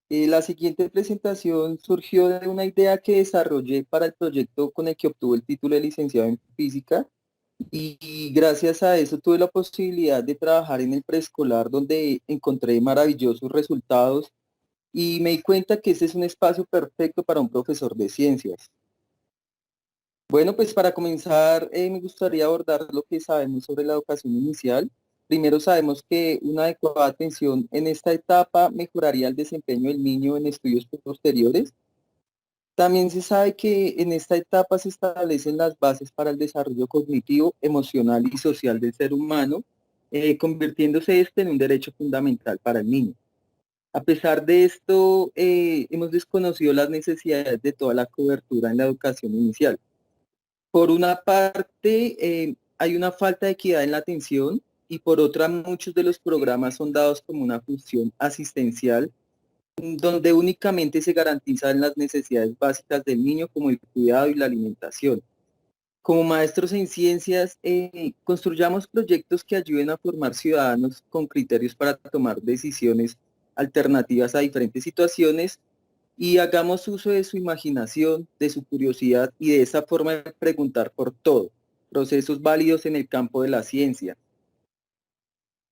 La siguiente presentación surgió de una idea que desarrollé para el proyecto con el que obtuve el título de licenciado en física y gracias a eso tuve la posibilidad de trabajar en el preescolar donde encontré maravillosos resultados y me di cuenta que ese es un espacio perfecto para un profesor de ciencias. Bueno, pues para comenzar me gustaría abordar lo que sabemos sobre la educación inicial. Primero sabemos que una adecuada atención en esta etapa mejoraría el desempeño del niño en estudios posteriores. También se sabe que en esta etapa se establecen las bases para el desarrollo cognitivo, emocional y social del ser humano, convirtiéndose este en un derecho fundamental para el niño. A pesar de esto, hemos desconocido las necesidades de toda la cobertura en la educación inicial. Por una parte, hay una falta de equidad en la atención y por otra, muchos de los programas son dados como una función asistencial, donde únicamente se garantizan las necesidades básicas del niño como el cuidado y la alimentación. Como maestros en ciencias, construyamos proyectos que ayuden a formar ciudadanos con criterios para tomar decisiones alternativas a diferentes situaciones y hagamos uso de su imaginación, de su curiosidad y de esa forma de preguntar por todo, procesos válidos en el campo de la ciencia.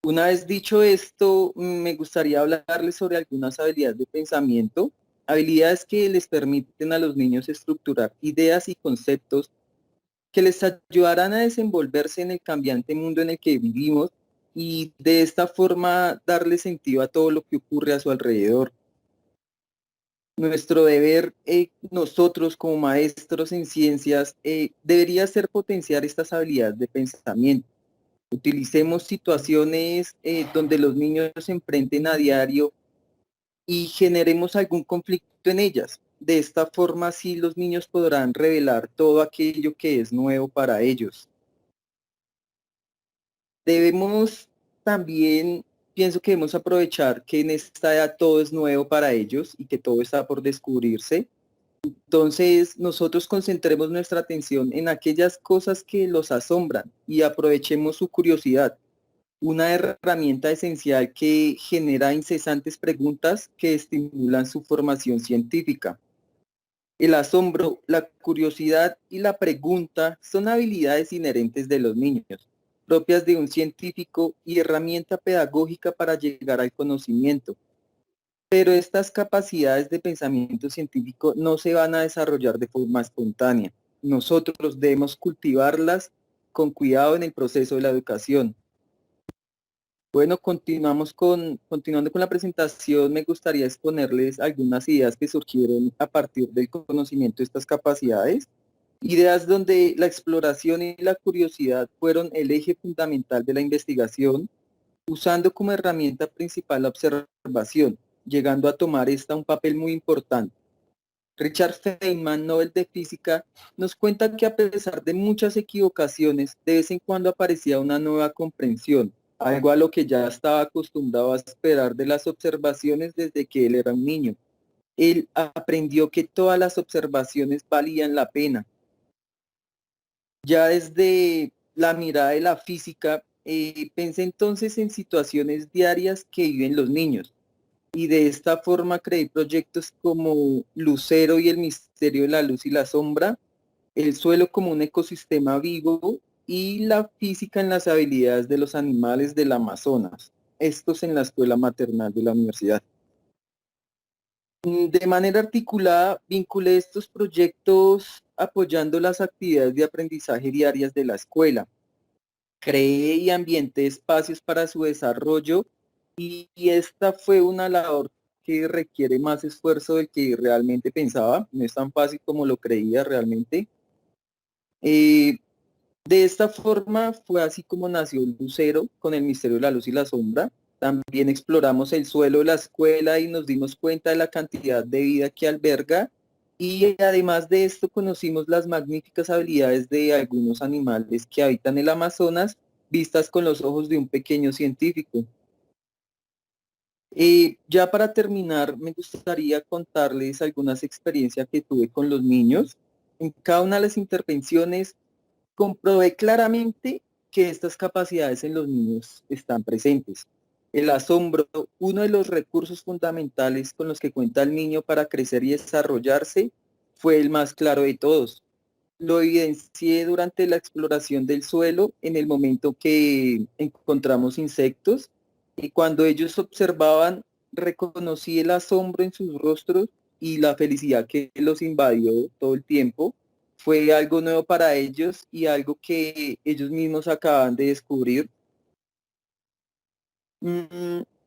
Una vez dicho esto, me gustaría hablarles sobre algunas habilidades de pensamiento, habilidades que les permiten a los niños estructurar ideas y conceptos que les ayudarán a desenvolverse en el cambiante mundo en el que vivimos y de esta forma darle sentido a todo lo que ocurre a su alrededor. Nuestro deber, nosotros como maestros en ciencias, debería ser potenciar estas habilidades de pensamiento. Utilicemos situaciones donde los niños se enfrenten a diario y generemos algún conflicto en ellas. De esta forma, sí, los niños podrán revelar todo aquello que es nuevo para ellos. Debemos también, pienso que debemos aprovechar que en esta edad todo es nuevo para ellos y que todo está por descubrirse. Entonces, nosotros concentremos nuestra atención en aquellas cosas que los asombran y aprovechemos su curiosidad. Una herramienta esencial que genera incesantes preguntas que estimulan su formación científica. El asombro, la curiosidad y la pregunta son habilidades inherentes de los niños, propias de un científico y herramienta pedagógica para llegar al conocimiento. Pero estas capacidades de pensamiento científico no se van a desarrollar de forma espontánea. Nosotros debemos cultivarlas con cuidado en el proceso de la educación. Bueno, continuando con la presentación, me gustaría exponerles algunas ideas que surgieron a partir del conocimiento de estas capacidades. Ideas donde la exploración y la curiosidad fueron el eje fundamental de la investigación, usando como herramienta principal la observación. llegando a tomar un papel muy importante. Richard Feynman, Nobel de Física, nos cuenta que a pesar de muchas equivocaciones, de vez en cuando aparecía una nueva comprensión, algo a lo que ya estaba acostumbrado a esperar de las observaciones desde que él era un niño. Él aprendió que todas las observaciones valían la pena. Ya desde la mirada de la física, pensé entonces en situaciones diarias que viven los niños. Y de esta forma creé proyectos como Lucero y el misterio de la luz y la sombra, el suelo como un ecosistema vivo y la física en las habilidades de los animales del Amazonas, estos en la escuela maternal de la universidad. De manera articulada, vinculé estos proyectos apoyando las actividades de aprendizaje diarias de la escuela. Creé y ambienté espacios para su desarrollo y esta fue una labor que requiere más esfuerzo del que realmente pensaba. No es tan fácil como lo creía realmente. De esta forma fue así como nació Lucero con el misterio de la luz y la sombra. También exploramos el suelo de la escuela y nos dimos cuenta de la cantidad de vida que alberga. Y además de esto conocimos las magníficas habilidades de algunos animales que habitan el Amazonas, vistas con los ojos de un pequeño científico. Ya para terminar, me gustaría contarles algunas experiencias que tuve con los niños. En cada una de las intervenciones comprobé claramente que estas capacidades en los niños están presentes. El asombro, uno de los recursos fundamentales con los que cuenta el niño para crecer y desarrollarse, fue el más claro de todos. Lo evidencié durante la exploración del suelo en el momento que encontramos insectos y cuando ellos observaban, reconocí el asombro en sus rostros y la felicidad que los invadió todo el tiempo. Fue algo nuevo para ellos y algo que ellos mismos acaban de descubrir.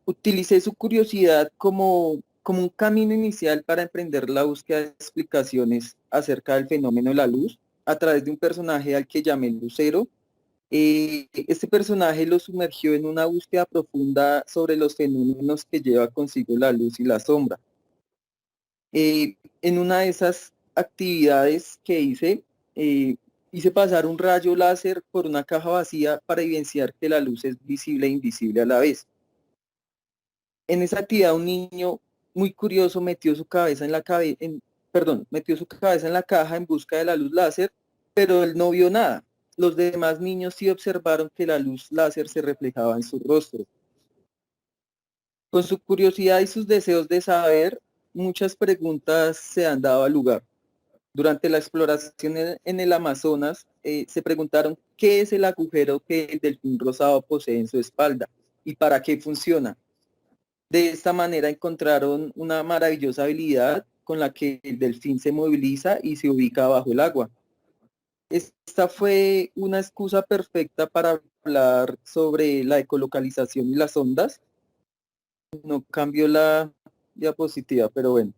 Utilicé su curiosidad como un camino inicial para emprender la búsqueda de explicaciones acerca del fenómeno de la luz a través de un personaje al que llamé Lucero. Este personaje lo sumergió en una búsqueda profunda sobre los fenómenos que lleva consigo la luz y la sombra. En una de esas actividades que hice pasar un rayo láser por una caja vacía para evidenciar que la luz es visible e invisible a la vez. En esa actividad un niño muy curioso metió su cabeza en la caja en busca de la luz láser, pero él no vio nada. Los demás niños sí observaron que la luz láser se reflejaba en su rostro. Con su curiosidad y sus deseos de saber, muchas preguntas se han dado lugar. Durante la exploración en el Amazonas, se preguntaron qué es el agujero que el delfín rosado posee en su espalda y para qué funciona. De esta manera encontraron una maravillosa habilidad con la que el delfín se moviliza y se ubica bajo el agua. Esta fue una excusa perfecta para hablar sobre la ecolocalización y las ondas. No cambió la diapositiva, pero bueno.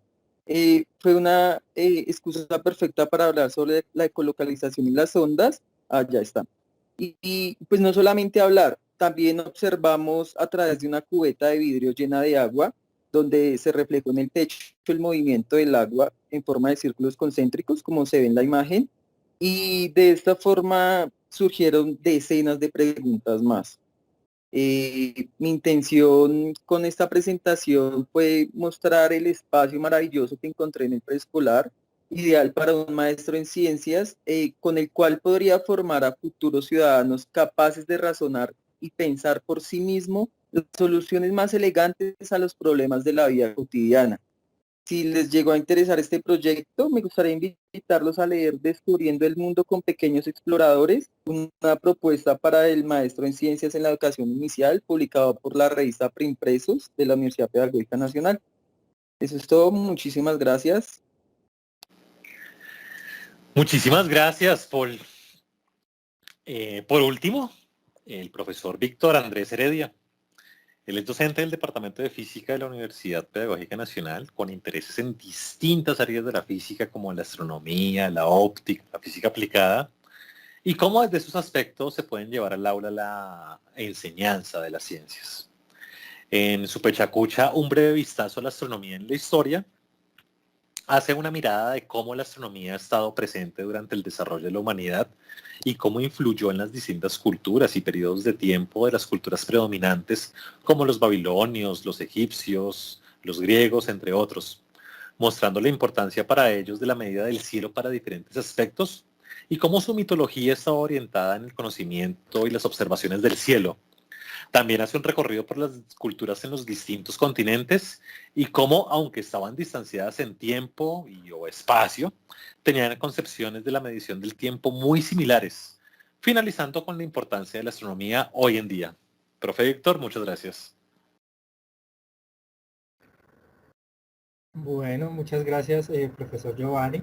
Fue una excusa perfecta para hablar sobre la ecolocalización y las ondas. Ya está. Y pues no solamente hablar, también observamos a través de una cubeta de vidrio llena de agua, donde se reflejó en el techo el movimiento del agua en forma de círculos concéntricos, como se ve en la imagen, y de esta forma surgieron decenas de preguntas más. Mi intención con esta presentación fue mostrar el espacio maravilloso que encontré en el preescolar, ideal para un maestro en ciencias, con el cual podría formar a futuros ciudadanos capaces de razonar y pensar por sí mismo las soluciones más elegantes a los problemas de la vida cotidiana. Si les llegó a interesar este proyecto, me gustaría invitarlos a leer Descubriendo el Mundo con Pequeños Exploradores, una propuesta para el maestro en Ciencias en la Educación Inicial, publicado por la revista Preimpresos de la Universidad Pedagógica Nacional. Eso es todo, muchísimas gracias. Muchísimas gracias, Paul. Por último, el profesor Víctor Andrés Heredia. Él es docente del Departamento de Física de la Universidad Pedagógica Nacional, con intereses en distintas áreas de la física, como la astronomía, la óptica, la física aplicada, y cómo desde esos aspectos se pueden llevar al aula la enseñanza de las ciencias. En su Pechacucha, un breve vistazo a la astronomía en la historia, hace una mirada de cómo la astronomía ha estado presente durante el desarrollo de la humanidad y cómo influyó en las distintas culturas y periodos de tiempo de las culturas predominantes, como los babilonios, los egipcios, los griegos, entre otros, mostrando la importancia para ellos de la medida del cielo para diferentes aspectos y cómo su mitología estaba orientada en el conocimiento y las observaciones del cielo. También hace un recorrido por las culturas en los distintos continentes y cómo, aunque estaban distanciadas en tiempo o espacio, tenían concepciones de la medición del tiempo muy similares, finalizando con la importancia de la astronomía hoy en día. Profe Víctor, muchas gracias. Bueno, muchas gracias, profesor Giovanni.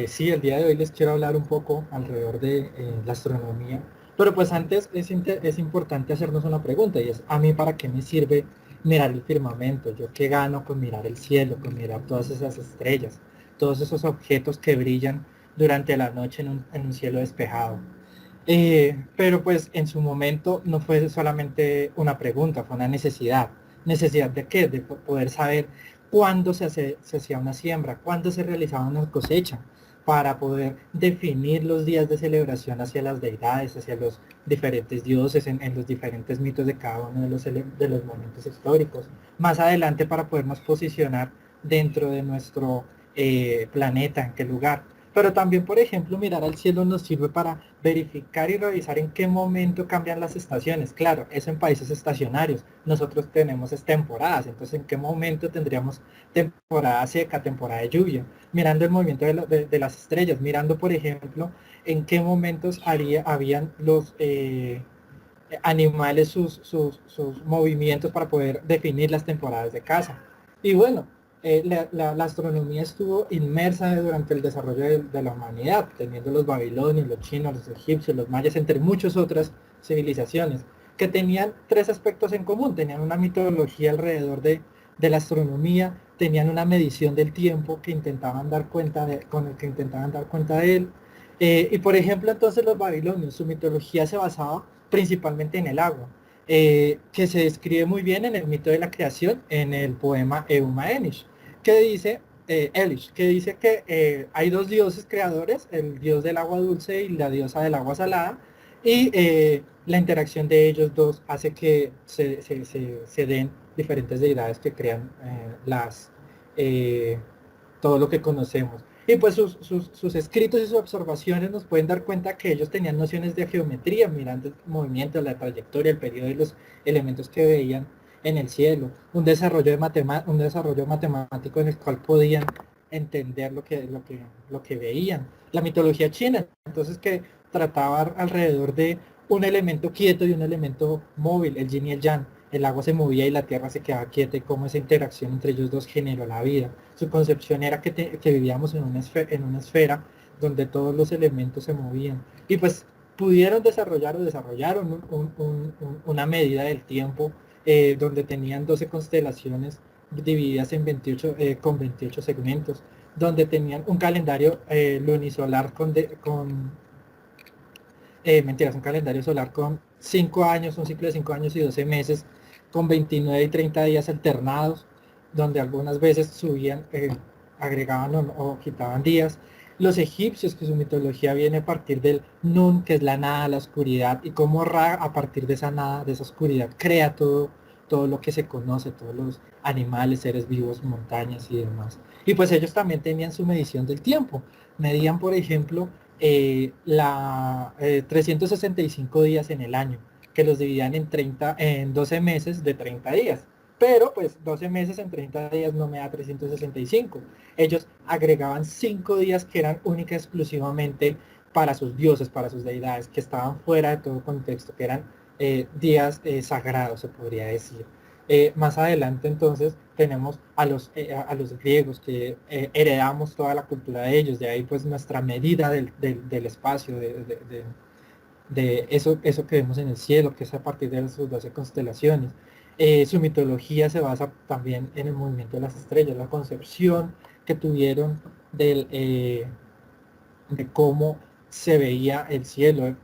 Sí, el día de hoy les quiero hablar un poco alrededor de la astronomía, pero pues antes es importante hacernos una pregunta y es, ¿a mí para qué me sirve mirar el firmamento? ¿Yo qué gano con mirar el cielo, con mirar todas esas estrellas, todos esos objetos que brillan durante la noche en un cielo despejado? Pero pues en su momento no fue solamente una pregunta, fue una necesidad. ¿Necesidad de qué? De poder saber cuándo se hacía una siembra, cuándo se realizaba una cosecha, para poder definir los días de celebración hacia las deidades, hacia los diferentes dioses, en los diferentes mitos de cada uno de los momentos históricos. Más adelante para podernos posicionar dentro de nuestro planeta, en qué lugar. Pero también, por ejemplo, mirar al cielo nos sirve para verificar y revisar en qué momento cambian las estaciones. Claro, eso en países estacionarios. Nosotros tenemos temporadas, entonces en qué momento tendríamos temporada seca, temporada de lluvia. Mirando el movimiento de las estrellas, mirando, por ejemplo, en qué momentos habían los animales sus movimientos para poder definir las temporadas de caza. Y bueno, la astronomía estuvo inmersa durante el desarrollo de la humanidad, teniendo los babilonios, los chinos, los egipcios, los mayas, entre muchas otras civilizaciones, que tenían tres aspectos en común. Tenían una mitología alrededor de la astronomía, tenían una medición del tiempo que intentaban dar cuenta con el que intentaban dar cuenta de él. Y por ejemplo, entonces los babilonios, su mitología se basaba principalmente en el agua, que se describe muy bien en el mito de la creación, en el poema Euma Elish, que dice, hay dos dioses creadores, el dios del agua dulce y la diosa del agua salada, y la interacción de ellos dos hace que se den diferentes deidades que crean todo lo que conocemos. Y pues sus escritos y sus observaciones nos pueden dar cuenta que ellos tenían nociones de geometría, mirando el movimiento, la trayectoria, el periodo y los elementos que veían en el cielo. Un desarrollo matemático en el cual podían entender lo que veían. La mitología china, entonces, que trataba alrededor de un elemento quieto y un elemento móvil, el yin y el yang. El agua se movía y la tierra se quedaba quieta, y cómo esa interacción entre ellos dos generó la vida. Su concepción era que vivíamos en una esfera donde todos los elementos se movían. Y pues pudieron desarrollar o desarrollaron una medida del tiempo, donde tenían 12 constelaciones divididas en 28, con 28 segmentos, donde tenían un calendario lunisolar un calendario solar con 5 años, un ciclo de 5 años y 12 meses, con 29 y 30 días alternados, donde algunas veces subían, agregaban o quitaban días. Los egipcios, que su mitología viene a partir del Nun, que es la nada, la oscuridad, y cómo Ra, a partir de esa nada, de esa oscuridad, crea todo lo que se conoce, todos los animales, seres vivos, montañas y demás. Y pues ellos también tenían su medición del tiempo. Medían, por ejemplo, 365 días en el año, que los dividían en 12 meses de 30 días. Pero pues 12 meses en 30 días no me da 365. Ellos agregaban 5 días que eran única y exclusivamente para sus dioses, para sus deidades, que estaban fuera de todo contexto, que eran días sagrados, se podría decir. Más adelante entonces tenemos a los griegos, que heredamos toda la cultura de ellos, de ahí pues nuestra medida del espacio, de eso que vemos en el cielo, que es a partir de sus 12 constelaciones. Su mitología se basa también en el movimiento de las estrellas, la concepción que tuvieron de cómo se veía el cielo.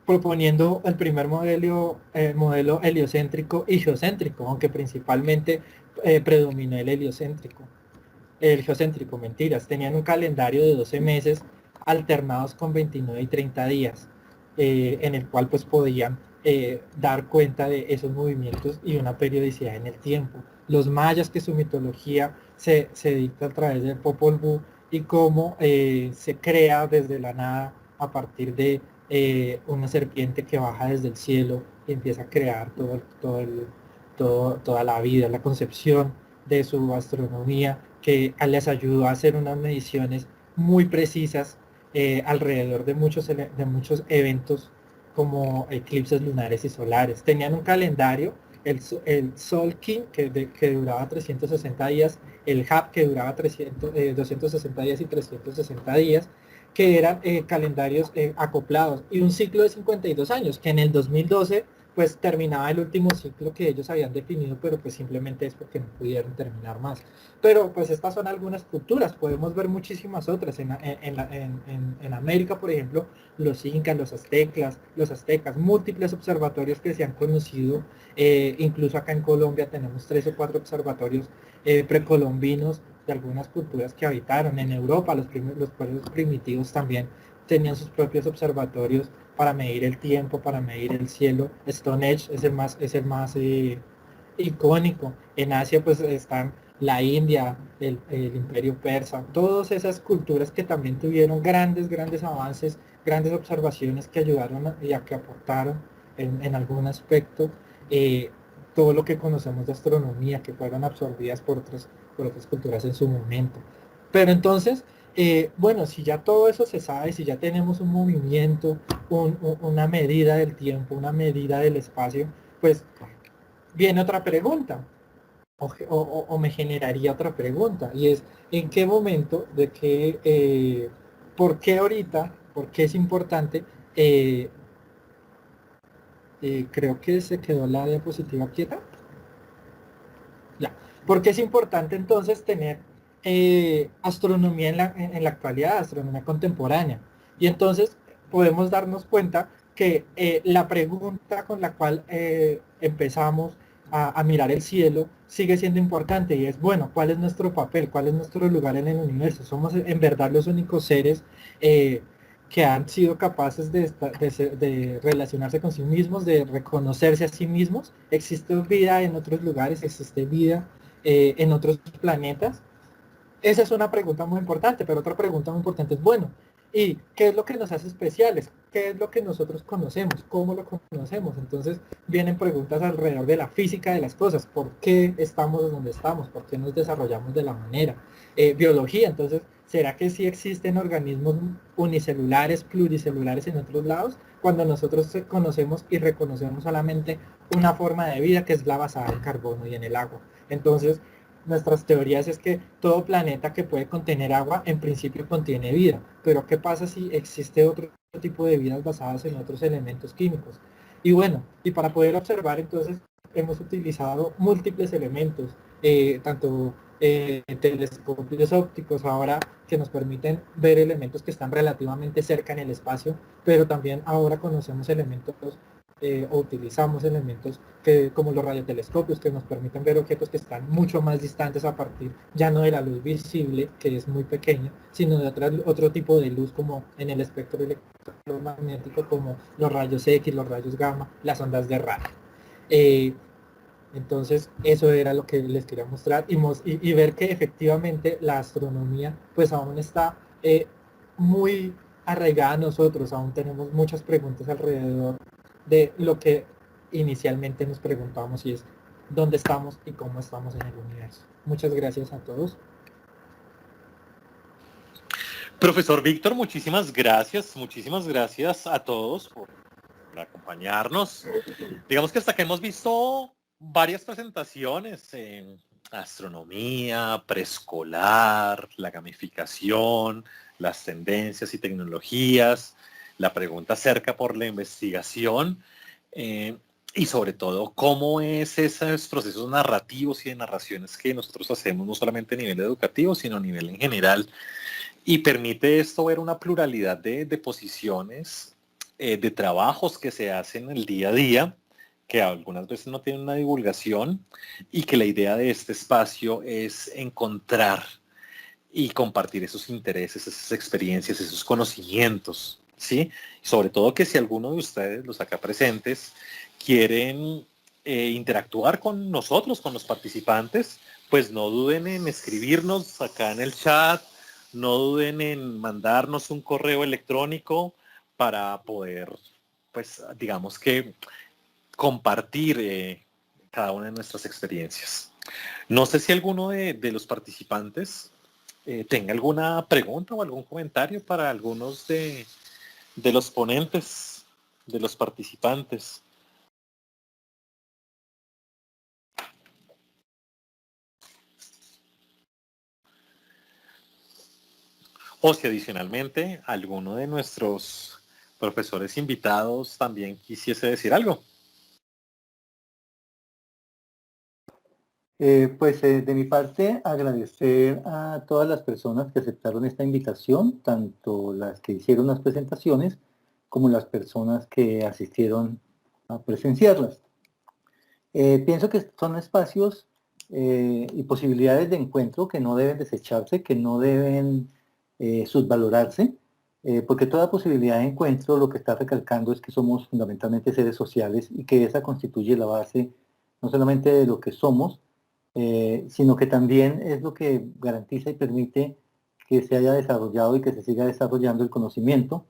proponiendo el primer modelo heliocéntrico y geocéntrico, aunque principalmente predominó el geocéntrico, mentiras. Tenían un calendario de 12 meses alternados con 29 y 30 días, en el cual pues podían dar cuenta de esos movimientos y una periodicidad en el tiempo. Los mayas, que su mitología se dicta a través del Popol Vuh, y cómo se crea desde la nada a partir de una serpiente que baja desde el cielo y empieza a crear toda la vida, la concepción de su astronomía, que les ayudó a hacer unas mediciones muy precisas alrededor de muchos eventos como eclipses lunares y solares. Tenían un calendario, el Solkin, que duraba 360 días, el HAP, que duraba 260 días y 360 días, que eran calendarios acoplados, y un ciclo de 52 años, que en el 2012 pues terminaba el último ciclo que ellos habían definido, pero pues simplemente es porque no pudieron terminar más. Pero pues estas son algunas culturas, podemos ver muchísimas otras. En América, por ejemplo, los incas, los aztecas, múltiples observatorios que se han conocido, incluso acá en Colombia tenemos 3 o 4 observatorios precolombinos de algunas culturas que habitaron. En Europa los pueblos primitivos también tenían sus propios observatorios para medir el tiempo, para medir el cielo. Stonehenge es el más icónico. En Asia pues están la India, el imperio persa, todas esas culturas que también tuvieron grandes avances, grandes observaciones que ayudaron y a que aportaron en algún aspecto todo lo que conocemos de astronomía, que fueron absorbidas por otras culturas en su momento. Pero entonces, bueno, si ya todo eso se sabe, si ya tenemos un movimiento, una medida del tiempo, una medida del espacio, pues viene otra pregunta, o me generaría otra pregunta, y es, ¿en qué momento por qué ahorita, por qué es importante, creo que se quedó la diapositiva quieta? Ya. ¿Por qué es importante entonces tener astronomía en la actualidad, astronomía contemporánea? Y entonces podemos darnos cuenta que la pregunta con la cual empezamos a mirar el cielo sigue siendo importante, y es, bueno, ¿cuál es nuestro papel? ¿Cuál es nuestro lugar en el universo? ¿Somos en verdad los únicos seres que han sido capaces de relacionarse con sí mismos, de reconocerse a sí mismos? ¿Existe vida en otros lugares? ¿Existe vida en otros planetas? Esa es una pregunta muy importante, pero otra pregunta muy importante es, bueno, ¿y qué es lo que nos hace especiales? ¿Qué es lo que nosotros conocemos? ¿Cómo lo conocemos? Entonces vienen preguntas alrededor de la física de las cosas. ¿Por qué estamos donde estamos? ¿Por qué nos desarrollamos de la manera? Biología, entonces, ¿será que sí existen organismos unicelulares, pluricelulares en otros lados? Cuando nosotros conocemos y reconocemos solamente una forma de vida, que es la basada en carbono y en el agua. Entonces, nuestras teorías es que todo planeta que puede contener agua en principio contiene vida, pero ¿qué pasa si existe otro tipo de vidas basadas en otros elementos químicos? Y bueno, y para poder observar entonces hemos utilizado múltiples elementos, tanto telescopios ópticos ahora, que nos permiten ver elementos que están relativamente cerca en el espacio, pero también ahora conocemos elementos o utilizamos elementos como los radiotelescopios, que nos permiten ver objetos que están mucho más distantes a partir ya no de la luz visible, que es muy pequeña, sino de otro tipo de luz, como en el espectro electromagnético, como los rayos X, los rayos gamma, las ondas de radio. Entonces eso era lo que les quería mostrar, y ver que efectivamente la astronomía pues aún está muy arraigada a nosotros. Aún tenemos muchas preguntas alrededor de lo que inicialmente nos preguntamos, y es dónde estamos y cómo estamos en el universo. Muchas gracias a todos. Profesor Víctor, muchísimas gracias a todos por acompañarnos. Digamos que hasta que hemos visto varias presentaciones en astronomía, preescolar, la gamificación, las tendencias y tecnologías, la pregunta acerca por la investigación, y sobre todo cómo es esos procesos narrativos y de narraciones que nosotros hacemos no solamente a nivel educativo, sino a nivel en general, y permite esto ver una pluralidad de posiciones de trabajos que se hacen el día a día, que algunas veces no tienen una divulgación, y que la idea de este espacio es encontrar y compartir esos intereses, esas experiencias, esos conocimientos, ¿sí? Sobre todo que si alguno de ustedes, los acá presentes, quieren interactuar con nosotros, con los participantes, pues no duden en escribirnos acá en el chat, no duden en mandarnos un correo electrónico para poder, pues, digamos que compartir cada una de nuestras experiencias. No sé si alguno de los participantes tenga alguna pregunta o algún comentario para algunos de los ponentes, de los participantes. O si adicionalmente alguno de nuestros profesores invitados también quisiese decir algo. De mi parte, agradecer a todas las personas que aceptaron esta invitación, tanto las que hicieron las presentaciones como las personas que asistieron a presenciarlas. Pienso que son espacios y posibilidades de encuentro que no deben desecharse, que no deben subvalorarse, porque toda posibilidad de encuentro lo que está recalcando es que somos fundamentalmente seres sociales y que esa constituye la base no solamente de lo que somos, sino que también es lo que garantiza y permite que se haya desarrollado y que se siga desarrollando el conocimiento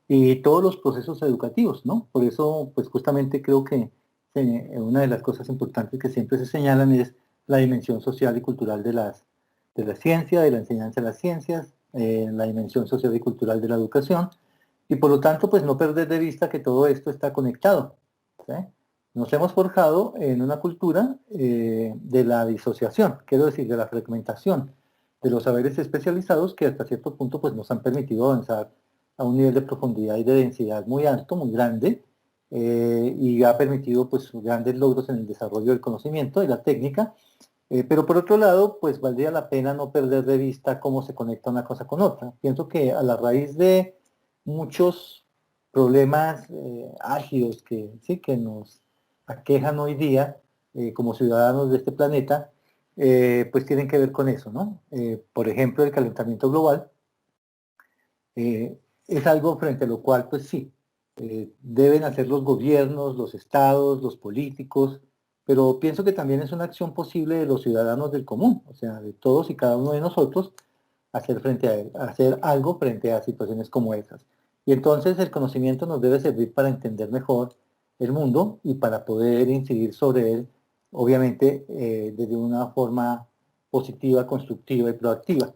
y todos los procesos educativos, ¿no? Por eso, pues justamente creo que una de las cosas importantes que siempre se señalan es la dimensión social y cultural de la ciencia, de la enseñanza de las ciencias, la dimensión social y cultural de la educación, y por lo tanto, pues no perder de vista que todo esto está conectado, ¿sí? Nos hemos forjado en una cultura de la disociación, quiero decir, de la fragmentación, de los saberes especializados que hasta cierto punto pues, nos han permitido avanzar a un nivel de profundidad y de densidad muy alto, muy grande, y ha permitido pues, grandes logros en el desarrollo del conocimiento y la técnica, pero por otro lado, pues valdría la pena no perder de vista cómo se conecta una cosa con otra. Pienso que a la raíz de muchos problemas álgidos que nos aquejan hoy día como ciudadanos de este planeta, pues tienen que ver con eso, ¿no? Por ejemplo, el calentamiento global es algo frente a lo cual, pues sí, deben hacer los gobiernos, los estados, los políticos, pero pienso que también es una acción posible de los ciudadanos del común, o sea, de todos y cada uno de nosotros, hacer algo frente a situaciones como esas. Y entonces el conocimiento nos debe servir para entender mejor el mundo y para poder incidir sobre él, obviamente, desde una forma positiva, constructiva y proactiva.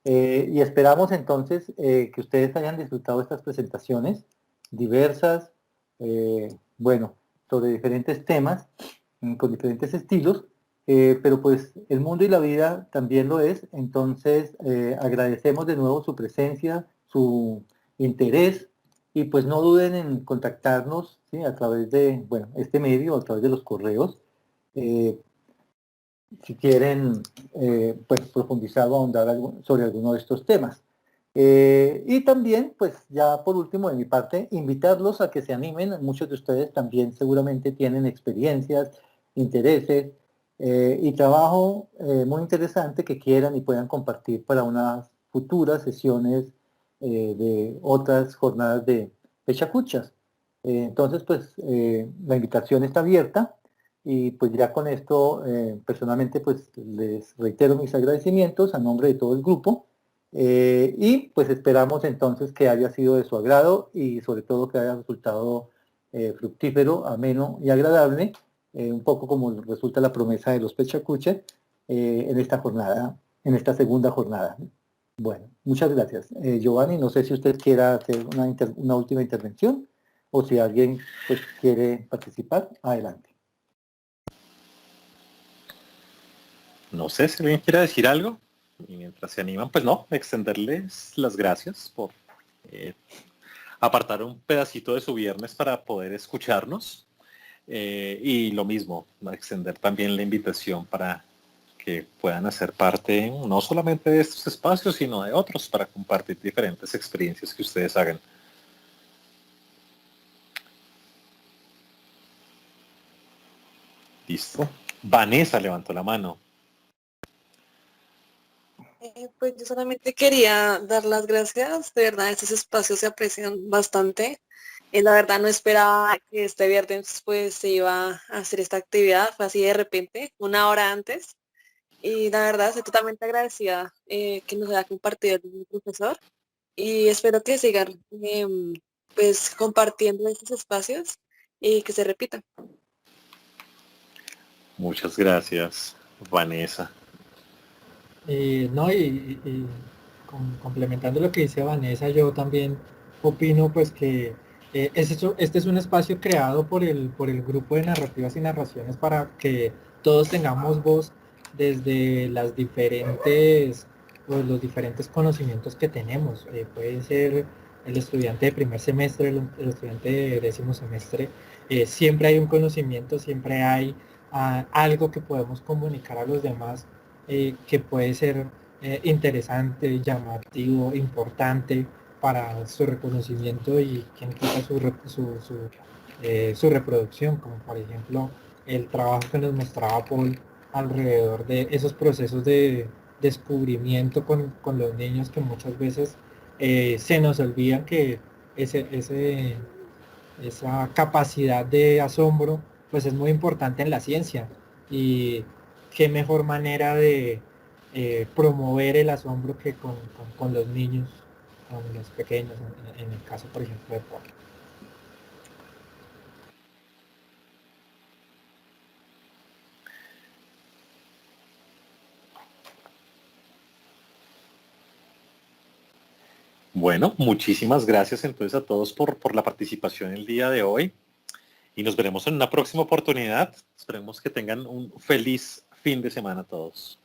Y esperamos entonces que ustedes hayan disfrutado estas presentaciones diversas, bueno, sobre diferentes temas, con diferentes estilos, pero pues el mundo y la vida también lo es, entonces agradecemos de nuevo su presencia, su interés, y pues no duden en contactarnos, ¿sí? A través de, bueno, este medio, a través de los correos, si quieren pues profundizar o ahondar sobre alguno de estos temas. Y también, pues ya por último de mi parte, invitarlos a que se animen. Muchos de ustedes también seguramente tienen experiencias, intereses y trabajo muy interesante que quieran y puedan compartir para unas futuras sesiones de otras jornadas de fechacuchas. Entonces, pues la invitación está abierta. Y pues ya con esto, personalmente, pues les reitero mis agradecimientos a nombre de todo el grupo. Y pues esperamos entonces que haya sido de su agrado y sobre todo que haya resultado fructífero, ameno y agradable, un poco como resulta la promesa de los Pechacuche en esta jornada, en esta segunda jornada. Bueno, muchas gracias. Giovanni, no sé si usted quiera hacer una última intervención o si alguien pues quiere participar, adelante. No sé si alguien quiere decir algo. Y mientras se animan, pues no, extenderles las gracias por apartar un pedacito de su viernes para poder escucharnos. Y lo mismo, extender también la invitación para que puedan hacer parte no solamente de estos espacios, sino de otros para compartir diferentes experiencias que ustedes hagan. Listo. Vanessa levantó la mano. Pues yo solamente quería dar las gracias, de verdad estos espacios se aprecian bastante. La verdad no esperaba que este viernes pues se iba a hacer esta actividad, fue así de repente, una hora antes. Y la verdad estoy totalmente agradecida que nos haya compartido el profesor y espero que sigan pues compartiendo estos espacios y que se repitan. Muchas gracias, Vanessa. No, complementando lo que dice Vanessa, yo también opino pues que este es un espacio creado por el grupo de narrativas y narraciones para que todos tengamos voz desde las diferentes, pues, los diferentes conocimientos que tenemos. Puede ser el estudiante de primer semestre, el estudiante de décimo semestre, siempre hay un conocimiento, siempre hay algo que podemos comunicar a los demás que puede ser interesante, llamativo, importante para su reconocimiento y quien quita su reproducción, como por ejemplo el trabajo que nos mostraba Paul alrededor de esos procesos de descubrimiento con los niños que muchas veces se nos olvida que esa capacidad de asombro pues es muy importante en la ciencia y qué mejor manera de promover el asombro que con los niños, con los pequeños, en el caso por ejemplo de Paul. Bueno, muchísimas gracias entonces a todos por la participación el día de hoy y nos veremos en una próxima oportunidad. Esperemos que tengan un feliz fin de semana todos.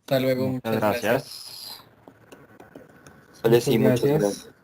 Hasta luego, Muchas muchas gracias. gracias. Vale, sí, Muchas muchas gracias. gracias.